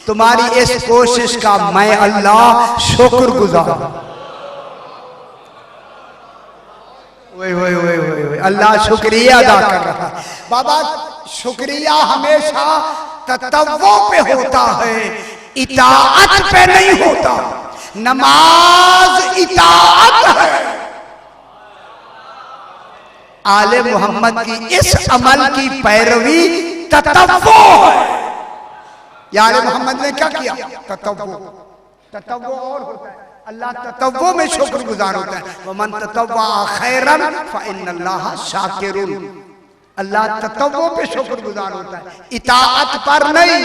तुम्हारी इस कोशिश का मैं अल्लाह शुक्रगुजार। अल्लाह शुक्रिया अदा कर रहा है। बाबा शुक्रिया हमेशा तत्वों पे होता है, इताअत पे नहीं होता। नमाज इताअत है, आले मोहम्मद की इस अमल की पैरवी ततव्वो है। या आले मोहम्मद ने क्या किया? ततव्वो। ततव्वो और होता है, अल्लाह ततव्वो में शुक्रगुजार होता है। वमन ततव्वा खैरन फइन्नल्लाह शाकिरुन। अल्लाह ततव्वो पे शुक्रगुजार होता है, इताअत पर नहीं।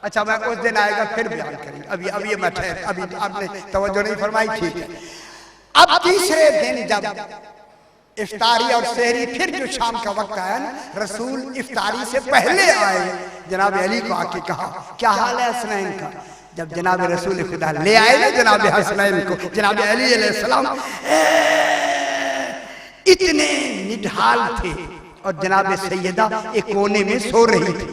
अच्छा, मैं उस दिन आएगा फिर बयान करेंगे, अभी मैं ठहर, अभी आपने तवज्जो नहीं फरमाई, ठीक है। अब तीसरे दिन जब इफ्तारी और सहरी, फिर जो शाम का वक्त आया ना, रसूल इफ्तारी से पहले आए, जनाब अली को आके कहा क्या हाल है हसनैन का। जब जनाब रसूल खुदा ले आए ना जनाब हसनैन को, जनाब अली अलैहिस्सलाम इतने निढाल थे और जनाब सैयदा एक कोने में सो रही थी,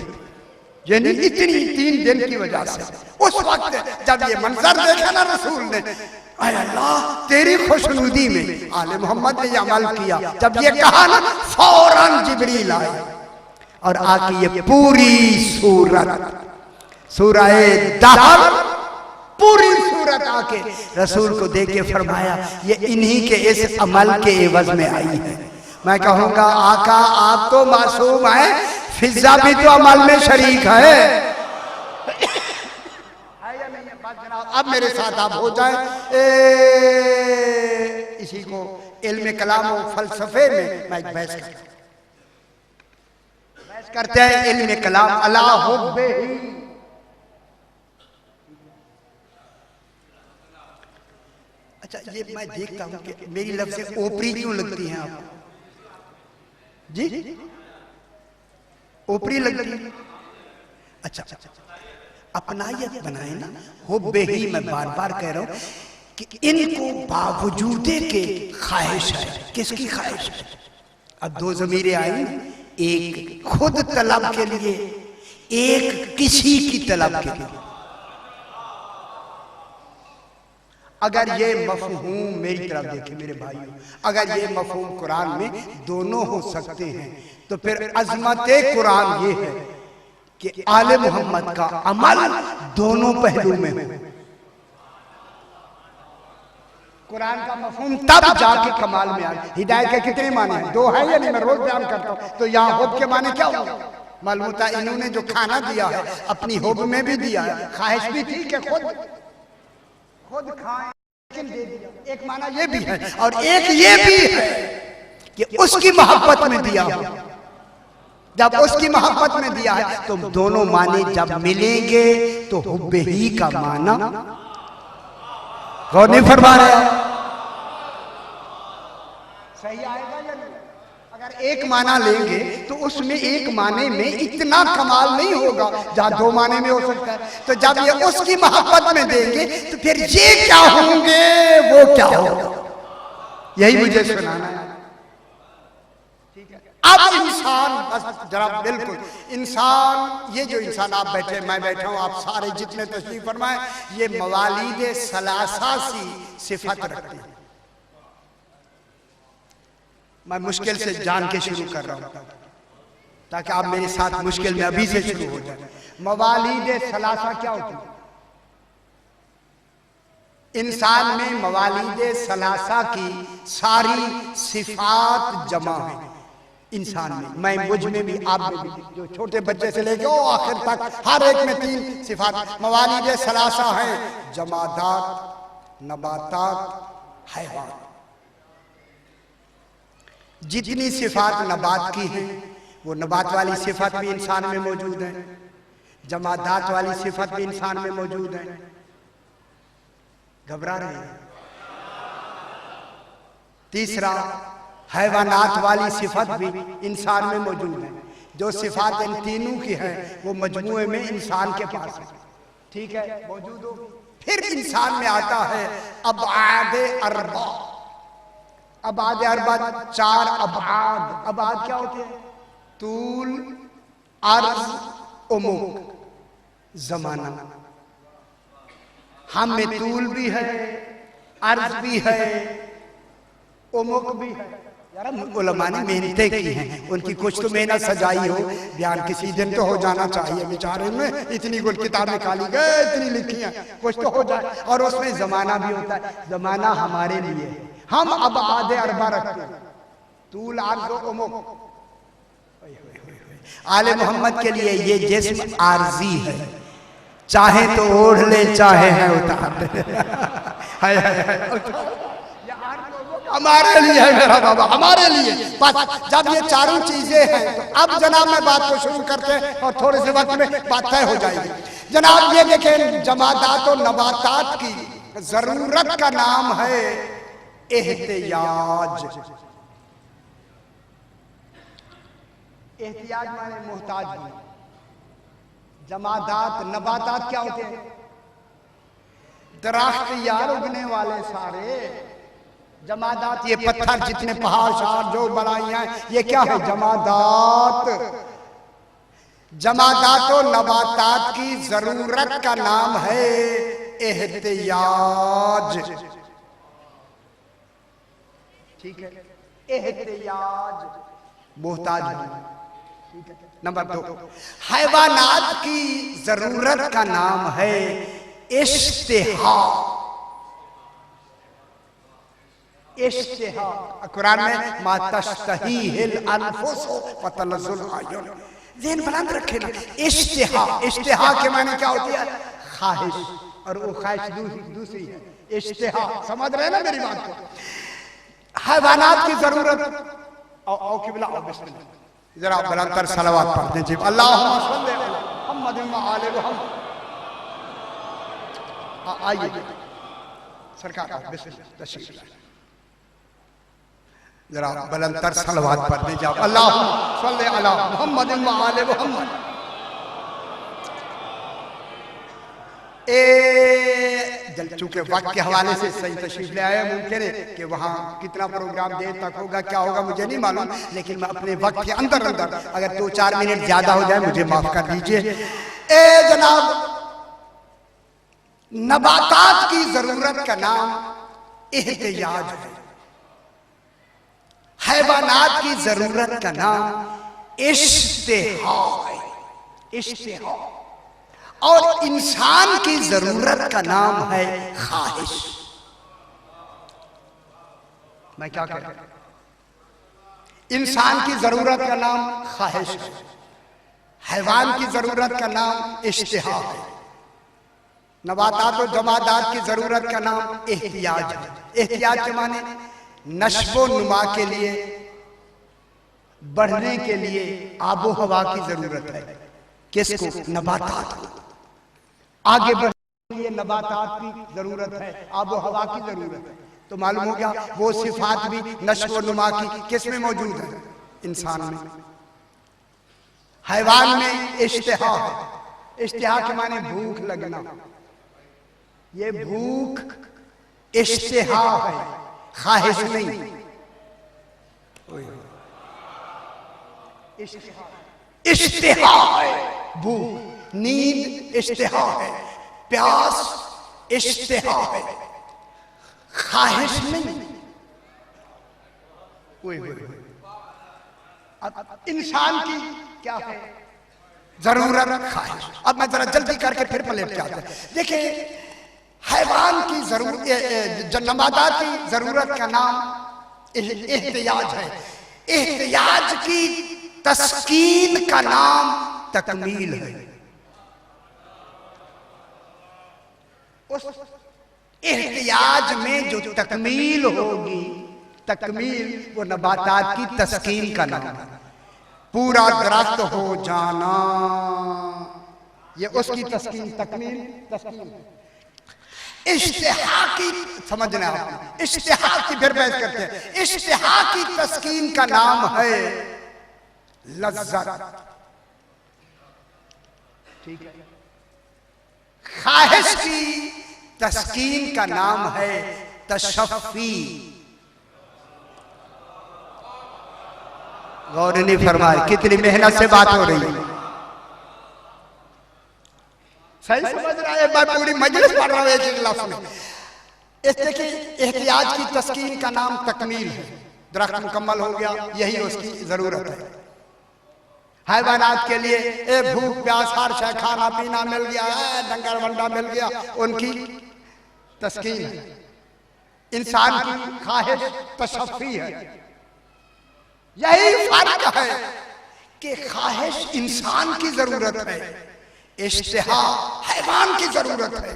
यानी इतनी 3 दिन की वजह से। उस वक्त जब ये मंजर देखा ना रसूल ने, अरे अल्लाह तेरी खुशनुदी में आले मोहम्मद ने ये अमल किया। जब ये कहा ना, फौरन जिब्रील आए और आके ये पूरी सूरत, सूरह दहर, पूरी सूरत आके रसूल को देख के फरमाया ये इन्हीं के इस अमल के एवज में आई है। मैं कहूंगा आका आप तो मासूम है, फिजा भी तो अमल में शरीक है। अब मेरे साथ आप हो जाए, इसी को इल्म कलाम और फलसफे में मैं बहस करते हैं। इल्म कलाम अला हुब्बे ही। अच्छा, ये मैं देखता हूं कि मेरी लफ्ज़ें ओपरी क्यों लगती हैं आपको? जी ओपरी लगती है। अच्छा, अपनायत बनाए ना, हुब्बे ही। मैं बार बार कह रहा हूं कि इनको बावजूदे के ख्वाहिश है। किसकी ख्वाहिश है? अब 2 ज़मीरें आई, एक खुद तलब के लिए, एक किसी की तलब के लिए। अगर ये मफहूम, मेरी तरफ देखें मेरे भाइयों, अगर ये मफहूम कुरान में दोनों हो सकते हैं तो फिर अजमत कुरान ये है कि आले मोहम्मद का अमल दोनों पहलू में हो। कुरान का मफहूम तब जाके कमाल में आए। हिदायत के कितने माने हैं? 2 है या नहीं? मैं रोज बयान करता हूं। तो यहाँ हुब के माने क्या होगा? मालूम होता है इन्होंने जो खाना दिया है अपनी हुब में भी दिया है, ख्वाहिश भी थी कि खुद खाएं, लेकिन दे दिया। एक माना ये भी है और एक ये भी है कि उसकी मोहब्बत में दिया हो। जब उसकी मोहब्बत में दिया है तो दोनों माने जब मिलेंगे तो हुब्बे ही का माना गौर नहीं फरमा रहे। सही आएगा या नहीं? अगर एक माना लेंगे तो उसमें एक माने में इतना कमाल नहीं होगा जहां 2 माने में हो सकता है। तो जब ये उसकी मोहब्बत में देंगे तो फिर ये क्या होंगे, वो क्या होगा, यही मुझे सुनाना है। अब इंसान, बस जरा बिल्कुल इंसान, ये जो इंसान आप बैठे, मैं बैठा हूं, आप सारे जितने तशरीफ फरमाए, ये मवालिद सलासा सी सिफत रखते हैं। मैं मुश्किल से जान के शुरू कर रहा हूं ताकि आप मेरे साथ मुश्किल में अभी से शुरू हो जाए। मवालिद सलासा क्या होती है? इंसान में मवालिद सलासा की सारी सिफात जमा है। इंसान में, मैं मुझ में भी, आप में भी, जो छोटे बच्चे से लेके आखिर तक हर एक में 3 सिफात मवालिद सलासा है। जमादात, नबातात, हैवान। जितनी सिफात नबात की है वो नबात वाली सिफत भी इंसान में मौजूद है, जमादात वाली सिफत भी इंसान में मौजूद है। घबरा रहे हैं? तीसरा, हैवानात वाली सिफत भी इंसान में मौजूद है। जो सिफात इन तीनों की है वो मजमूए में इंसान के पास है, ठीक है, मौजूद हो। फिर इंसान में आता है अबाद अरबा। अबाद अरबा 4 अबाद। अबाद क्या होते हैं? तूल, अर्ज, उमुक, जमाना। हम में तूल भी है, अर्ज भी है, उमुक भी है, यार उलमा ने मेहनतें की हैं, उनकी कुछ तो मेहनत सजाई हो, बयान किसी दिन तो हो जाना चाहिए। बेचारे में इतनी कुछ किताब निकाली गए, इतनी लिखी हैं, कुछ तो हो जाए। और उसमें जमाना भी होता है, जमाना हमारे लिए, हम अब आधे अरबा रखते हैं, तूल आर्ज़ो उमुक। आले मोहम्मद के लिए ये जिस्म आर्जी है, चाहे तो ओढ़ ले चाहे है उतार दे। हमारे लिए है मेरा बाबा, हमारे लिए। बस जब ये चारों चीजें हैं तो अब जनाब मैं बात को शुरू करते हैं और थोड़े से वक्त में बात तय हो जाएगी। जनाब ये देखें, जमादात और नबातात की जरूरत का नाम है एहतियाज। एहतियाज माने मोहताज होना। जमादात नबातात क्या होते हैं? दरख्त यार उगने वाले सारे। जमादात ये पत्थर जितने पहाड़ शहाड़ जो बनाइयां ये क्या है? जमादात। जमादात और नबातात की जरूरत का नाम है एहतियाज। ठीक है, एहतियाज मोहताज होना। नंबर 2, हैवानात की जरूरत का नाम है इश्तिहा। इश्तिहा कुरान में मातश्तहीहिल अनफुस व तलज़्ज़ुल आयुन। ज़हन बुलंद रखे ना। इश्तिहा, इश्तिहा के माने क्या होती है? ख्वाहिश, और वो ख्वाहिश दूसरी है। इश्तिहा, समझ रहे ना मेरी बात को? हैवानात की जरूरत। आओ किबला, आओ बिस्मिल्लाह, जरा बुलंद सलावत पढ़ दीजिए। अल्लाहुम्मा सल्लि अला मुहम्मद व आले मुहम्मद। आइए सरकार, बिस्मिल्लाह, तशरीफ लाइए। जरा बुलंद सलावत पढ़ दीजिए। अल्लाहुम्मा सल्लि अला मुहम्मद व आले मुहम्मद। चूंकि वक्त के हवाले से सही तशरीफ ले आए, मुमकिन है कि वहाँ कितना प्रोग्राम देर तक होगा, क्या होगा मुझे नहीं मालूम, लेकिन मैं अपने वक्त के अंदर अंदर अगर 2-4 मिनट ज्यादा हो जाए मुझे माफ कर दीजिए। जनाब, नबातात की जरूरत का नाम एहतियाज है, हैवानात की जरूरत का नाम इश्तिहा है। इश्तिहा। और इंसान की जरूरत का नाम है ख्वाहिश। मैं क्या कह रहा हूं? इंसान की जरूरत का नाम ख्वाहिश है, हैवान की जरूरत का नाम इश्तिहा है, नबातात और जमादात की जरूरत का नाम एहतियाज है। एहतियाज के माने नश्वो नुमा के लिए, बढ़ने के लिए आबो हवा की जरूरत है। किसको? नबातात को। आगे बढ़ने के लिए नबातात की जरूरत है, आबो हवा की जरूरत है। तो मालूम हो गया वो सिफात भी नश्व नुमा की किस में मौजूद है? इंसान में। हैवान में इश्तिहा है। इश्तिहा के माने भूख लगना। ये भूख इश्तिहा है, ख्वाहिश नहीं। इश्तिहा है भूख, नींद इश्तिहा है, प्यास इश्तिहा है, ख्वाहिश नहीं। अब इंसान की क्या है? जरूरत, ख्वाहिश। अब मैं जरा जल्दी करके फिर पलट के आता हूं। देखिए, हैवान की जरूरत, नबातात की जरूरत का नाम एहतियाज है। एहतियाज की तस्कीन का नाम तकमील है। उस एहतियाज में जो तकमील होगी, तकमील वो नबातात की तस्कीन का नाम है। पूरा दरख्त हो जाना, ये उसकी तस्कीन, तकमील, तस्कीन है। इश्तिहा की, समझना आप, इश्तिहा की फिर बहस करते हैं। इश्तिहा की तस्कीन का नाम है लज्जत। ठीक है। ख्वाहिश की तस्कीन का नाम है तशफ़ी। गौर नहीं फरमाए, कितनी मेहनत से बात हो रही है। सही समझ रहा है? मैं पूरी मजलिस पढ़ रहा हूं एक लफ्ज में। इस देखिए, एहतियाज की तस्कीन का नाम तकमील है। दरख्त मुकम्मल हो गया, यही उसकी जरूरत है। हैवानात के लिए भूख प्यास हर शय, खाना पीना मिल गया, डंगर वंडा मिल गया, उनकी तस्कीन है। इंसान की ख्वाहिश तशफ़ी है। यही फर्क है कि ख्वाहिश इंसान की जरूरत है, इश्तिहा हैवान की जरूरत है।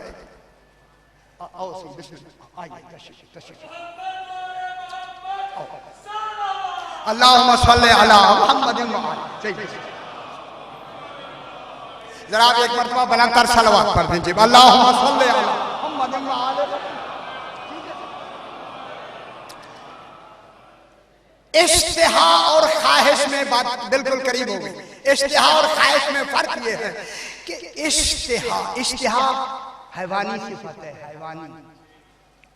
अल्लाहुम्मा सल्ली अला मुहम्मदिन व आले। जरा आप एक मरतबा बनाकर सलवात पढ़ दीजिए, अल्लाहुम्मा सल्ली अला मुहम्मदिन व आले। इश्तिहा और ख्वाहिश में बात बिल्कुल करीब हो गई। इश्तिहा और ख्वाहिश में फर्क ये है कि इश्तिहा हैवानी सिफत है, हैवानी,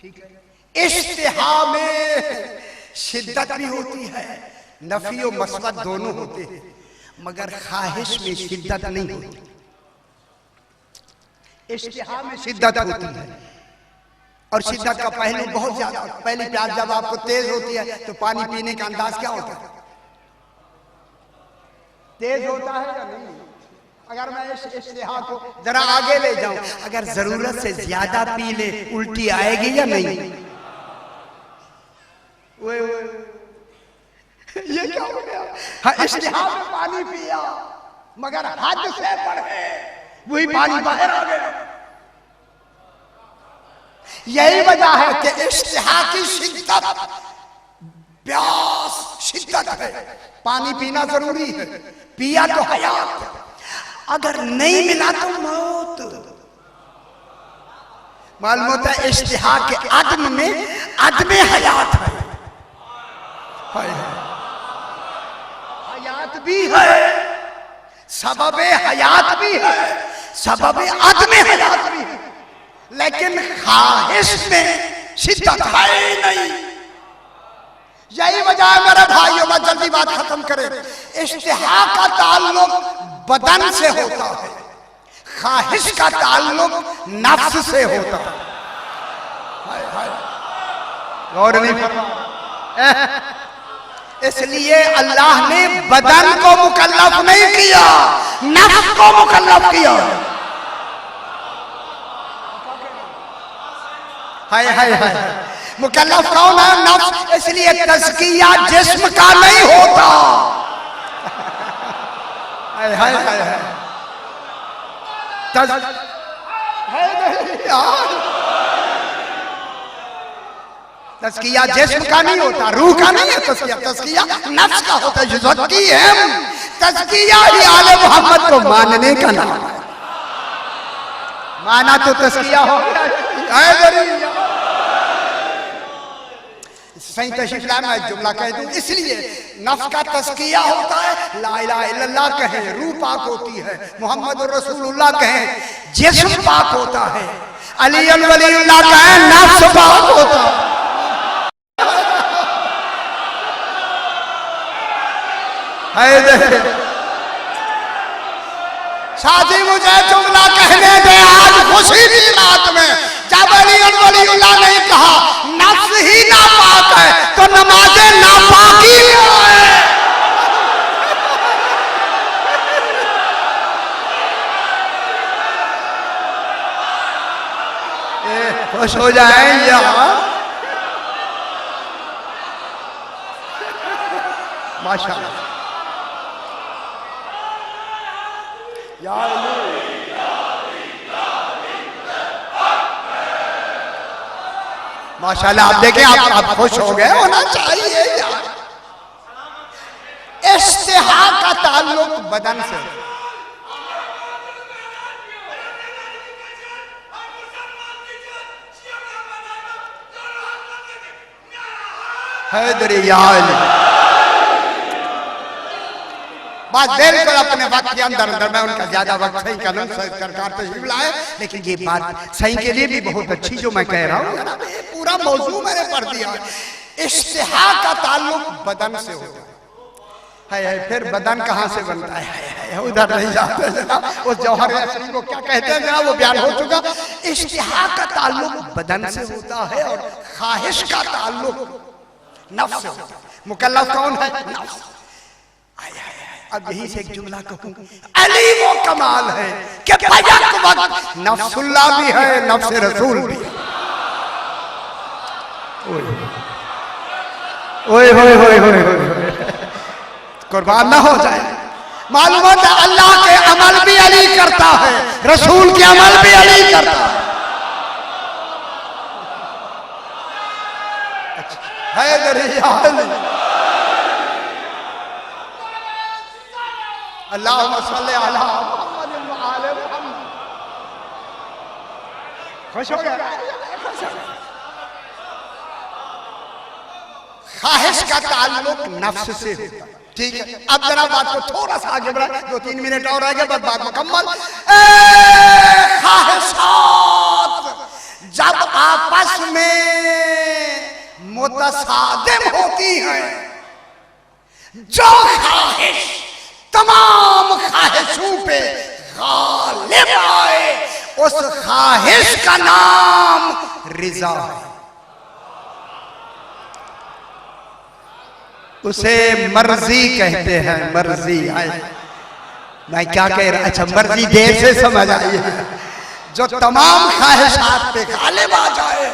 ठीक है। इश्तिहा में शिद्दत भी होती है, नफी और मस्बत दोनों होते हैं, मगर ख्वाहिश में शिद्दत नहीं होती। इश्तिहा में शिद्दत होती है और शिद्दत का पहलू बहुत ज्यादा। पहली प्यास जब आपको तेज होती है तो पानी पीने का अंदाज क्या होता है? तेज होता है या नहीं? अगर मैं इस इश्तिहा को जरा आगे ले जाऊं, अगर जरूरत से ज्यादा पी ले उल्टी आएगी या नहीं? ये क्या हो गया? हाँ, इश्तिहा में पानी पिया मगर हद से बढ़े वही पानी बाहर आ गया। यही वजह है कि इश्तिहा की शिद्दत, प्यास शिद्दत है। पानी पीना जरूरी है, पिया तो हयात है, अगर नहीं मिला तो मौत। मालूम होता है इश्तिहा के अदम में अदम हयात है, हयात भी है, सबबे हयात भी है, सबबे अदम हयात भी है, लेकिन ख्वाहिश में शिद्दत है नहीं। यही वजह है मेरे भाइयों, मैं जल्दी बात खत्म करें। इश्तिहा का ताल्लुक बदन से होता है, ख्वाहिश का ताल्लुक नफ्स से होता है। गौर नहीं फरमा। इसलिए अल्लाह ने बदन को मुकल्लफ नहीं किया, नफ्स को मुकल्लफ किया। हाय हाय हाय, मुकल्लफ कौन है? नफ्स। इसलिए तज़किया जिस्म का नहीं होता। हाय हाय हाय हाय, तज़किया जिस्म का नहीं होता, रूह का नहीं है तज़किया, तज़किया नफ्स का होता है। तज़किया ही आले मोहम्मद को मानने का नाम है। माना तो तज़किया हो गया। सही तशरीफ लाए, मैं जुमला कह दूं। इसलिए नफ्स का तज़किया होता है, ला इलाहा इल्लल्लाह कहें, रूह पाक होती है, मोहम्मद रसूलुल्लाह कहें, जिस्म पाक होता है, अली वलीउल्लाह कहें, नफ्स पाक होता है। शादी मुझे जुमला कहने दे आज खुशी की रात में, जब अली वलीउल्लाह ने कहा नफ्स ही नापाक है तो नमाज़े नापाकी है। खुश हो जाए यार, माशाअल्लाह। माशाल्लाह, आप देखें, आप खुश हो गए, होना चाहिए यार। इश्तिहा का ताल्लुक बदन से। बात बिल्कुल अपने वक्त के अंदर अंदर, मैं उनका ज्यादा वक्त सही करूं, सरकार तशरीफ लाए, लेकिन ये बात सही के लिए भी बहुत अच्छी जो मैं कह रहा हूँ, पूरा मौजू मैंने पढ़ दिया। इश्तिहा का ताल्लुक बदन से होता है। फिर बदन कहाँ से बनता है, उधर नहीं जाते जनाब, उस जौहर असली को क्या कहते हैं जनाब, वो बयान हो चुका। इश्तिहा का ताल्लुक बदन से होता है और ख्वाहिश का ताल्लुक नफ्स होता है। मुकल्लफ कौन है? नफ्स। अब यही से एक जुमला कहूं, अली वो कमाल है कि बैक वक्त नफ्सुल्लाह भी है, नफ्स रसूल भी है। ओए होए होए होए, कुर्बान ना हो जाए। मालूम है अल्लाह के अमल भी अली करता है, रसूल के अमल भी अली करता है। अल्लाहुम्मा सल्ली अला मुहम्मद व आले मुहम्मद। खुश हो गया? ख्वाहिश का ताल्लुक नफ्स से होता है, ठीक है। अब जरा बात को थोड़ा सा आगे बढ़ा, 2-3 मिनट और आगे, बस बात मुकम्मल। ख्वाहिशात जब आपस में मुतसादिम होती हैं, जो ख्वाहिश तमाम ख्वाहिशों पे गालिब आए, उस ख्वाहिश का नाम रिजा है। उसे मर्जी कहते हैं, मर्जी। आए मैं क्या कह रहा, अच्छा मर्जी देर से समझ आई है। जो तमाम ख्वाहिशात पे गालिब आ जाए,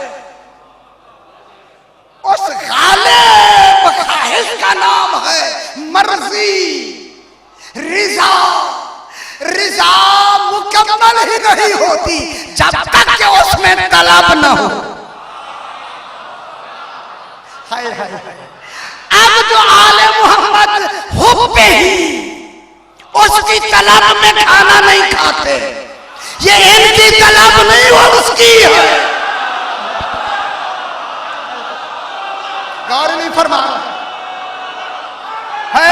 उस गालिब ख्वाहिश का नाम है मर्जी, रिजा। रिजा मुकम्मल ही नहीं होती जब तक कि उसमें तलब न हो। हाय हाय हाय। अब जो आले मोहम्मद हुब्बे ही उसकी तलब में खाना नहीं खाते, ये इनकी तलब नहीं वो उसकी है। गौर नहीं फरमा है।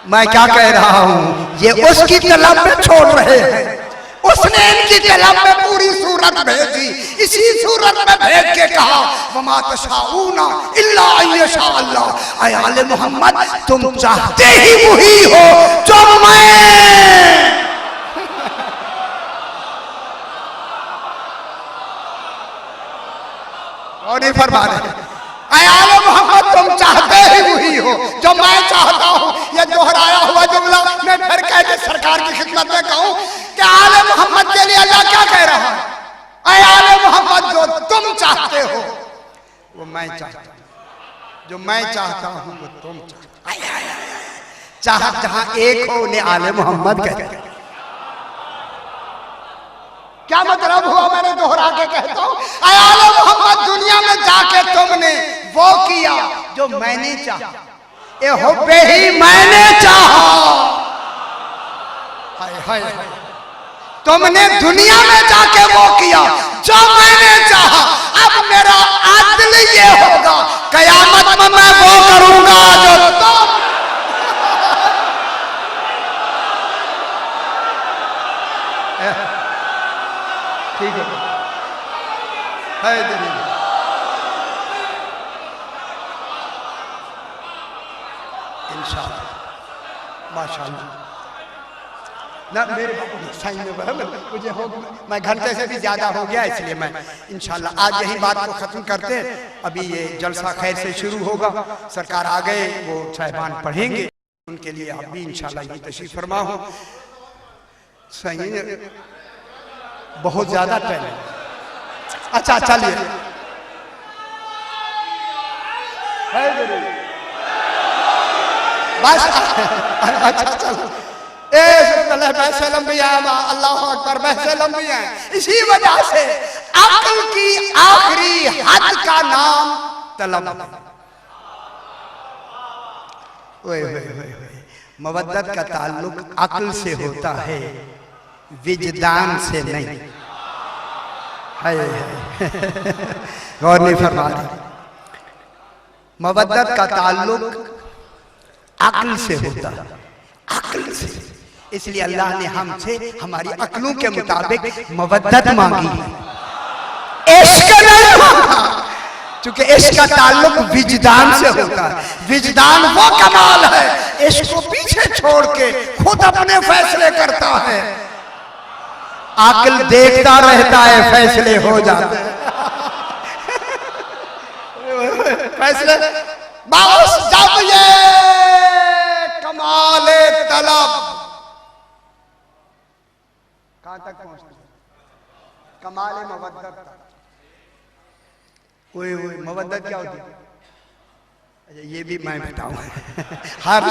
मैं क्या कह रहा हूं, ये उसकी तलब में छोड़ रहे हैं, उसने इनकी तलब में पूरी सूरत भेजी। इसी सूरत में भेज के कहा वमा तशाऊना इल्ला अयशा अल्लाह। ऐ आले मोहम्मद, तुम चाहते ही वही हो जो मैं। और नहीं फरमा रहे, ऐ आले मोहम्मद, तुम चाहते ही वही हो जो मैं चाहता हूं। यह दोहराया हुआ जुमला मैं फिर कह के सरकार की खिदमत में कहूं कि आले मोहम्मद के लिए अल्लाह क्या कह रहा है? ऐ आले मोहम्मद, जो तुम चाहते हो वो मैं चाहता हूं, जो मैं चाहता हूं वो तुम चाहते। जहां एक हो उन्हें आले मोहम्मद कहते हैं। क्या मतलब हुआ? मैंने दोहरा के कहता हूं, ऐ आले मोहम्मद, दुनिया में जाके तुमने वो किया जो मैंने चाहा, ये हुब्बे ही मैंने चाहा। हाय हाय हाय। तुमने दुनिया में जाके वो किया जो मैंने चाहा। अब मेरा आदल ये होगा, कयामत में मैं वो करूंगा जो तुम। ठीक है दलील। इंशाअल्लाह माशाअल्लाह ना मेरे सही में बराबर मुझे हो, मैं घंटे से भी ज्यादा हो गया, इसलिए मैं इंशाअल्लाह आज यही बात को खत्म करते। अभी ये जलसा खैर से शुरू होगा, सरकार आ गए, वो साहिबान पढ़ेंगे, उनके लिए आप भी इंशाअल्लाह ये तशरीफ फरमा हो। सही बहुत ज्यादा टाइम। अच्छा चलिए, बस अच्छा चलो। बहसे लंबी है, अल्लाह अकबर, बहसे लंबी है। इसी वजह से अक्ल की आखिरी हद का नाम तलब। मवद्दत का ताल्लुक अक्ल से होता है, विजदान से नहीं। गौर नहीं फरमा रहे। मवद्दत का ताल्लुक अक्ल से होता है, अक्ल से। इसलिए अल्लाह ने हमसे हमारी अक्लों के मुताबिक मवद्दत मांगी, इश्क नहीं मांगा, क्योंकि इश्क का ताल्लुक विजदान से होता है। विजदान वो कमाल है, इश्क को पीछे छोड़ के खुद अपने फैसले करता है। अक्ल देखता रहता है, फैसले हो जाते हैं। फैसले बस जब ये कमाले तलब कहां तक पहुंचते, कमाले मवद्दत तक। ओए ओए मवद्दत क्या होती है? अच्छा ये भी मैं बताऊं। हर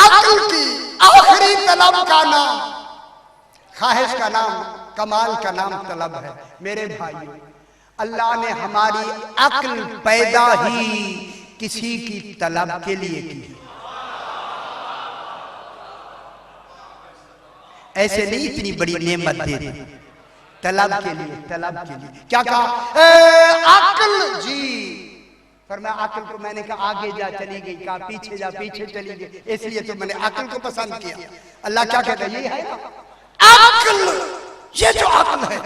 अक्ल की आखिरी तलब का नाम, ख्वाहिश का नाम, कमाल का नाम तलब है। मेरे भाइयों, अल्लाह ने हमारी अक्ल पैदा ही किसी की तलब के लिए की। ऐसे नहीं इतनी बड़ी नेमत दे दी, तलब के लिए, तलब के लिए। क्या कहा? अक्ल जी, पर मैं अक्ल को मैंने कहा आगे जा चली गई, कहा पीछे जा पीछे चली गई, इसलिए तो मैंने अक्ल को पसंद किया। अल्लाह क्या कहता है? ये है अक्ल, ये जो अक्ल है,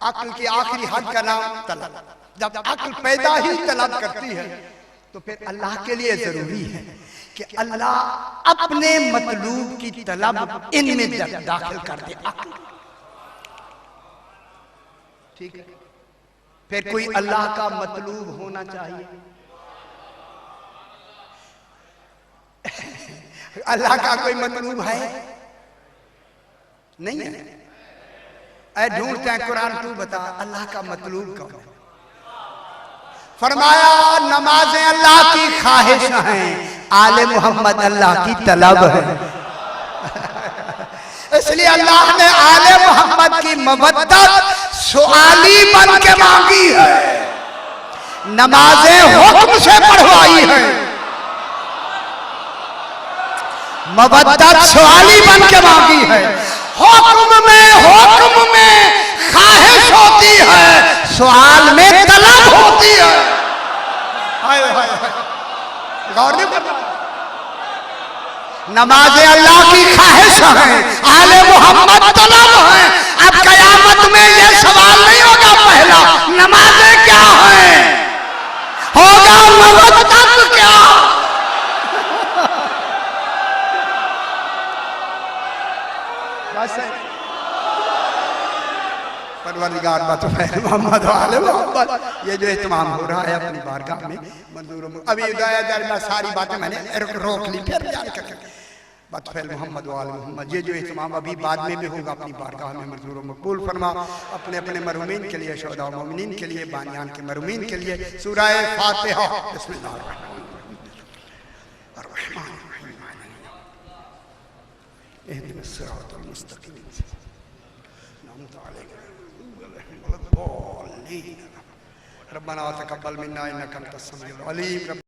अक्ल की आखिरी हद का नाम तलब। जब अक्ल पैदा ही तलब करती है तो फिर अल्लाह के लिए जरूरी है कि अल्लाह अपने मतलूब की तलब इनमें दाखिल कर दे। अक्ल ठीक है, फिर कोई अल्लाह का मतलूब होना चाहिए। अल्लाह का कोई मतलूब है नहीं है? ढूंढते हैं कुरान, तू बता अल्लाह का मतलूब कौन है? फरमाया नमाजें अल्लाह की ख्वाहिश हैं, आले मोहम्मद अल्लाह की तलब है। इसलिए अल्लाह ने आले मोहम्मद की मवद्दत सुआली बन के मांगी है, नमाजें हुक्म से पढ़वाई है, मवद्दत सुआली बन के मांगी है। हुक्म में ख्वाहिश होती है, सवाल में तलब होती है। हाय हाय हाय, गौर नहीं करना। नमाज़े अल्लाह की ख्वाहिश है, आले मोहम्मद तलब है। अब कयामत में ये सवाल नहीं होगा पहला नमाज़े क्या है, होगा मवद्दत क्या। परवरदिगार मोहम्मद वाले मोहम्मद, ये जो इत्माम हो रहा है अपनी बारगाह में मंजूर। अभी सारी बातें मैंने रोक ली, फिर बतफैल मोहम्मद वाले मोहम्मद, ये जो इत्माम अभी बाद में भी होगा अपनी बारगाह में मंजूर मकबूल फरमा। अपने अपने मरहूमीन के लिए, शोहदा व मोमिनीन के लिए, बानियान के मरहूमीन के लिए सूरह फातिहा। बिस्मिल्लाह रब्बना तक़ब्बल मिन्ना इन्नका अंतस समीउल अलीम।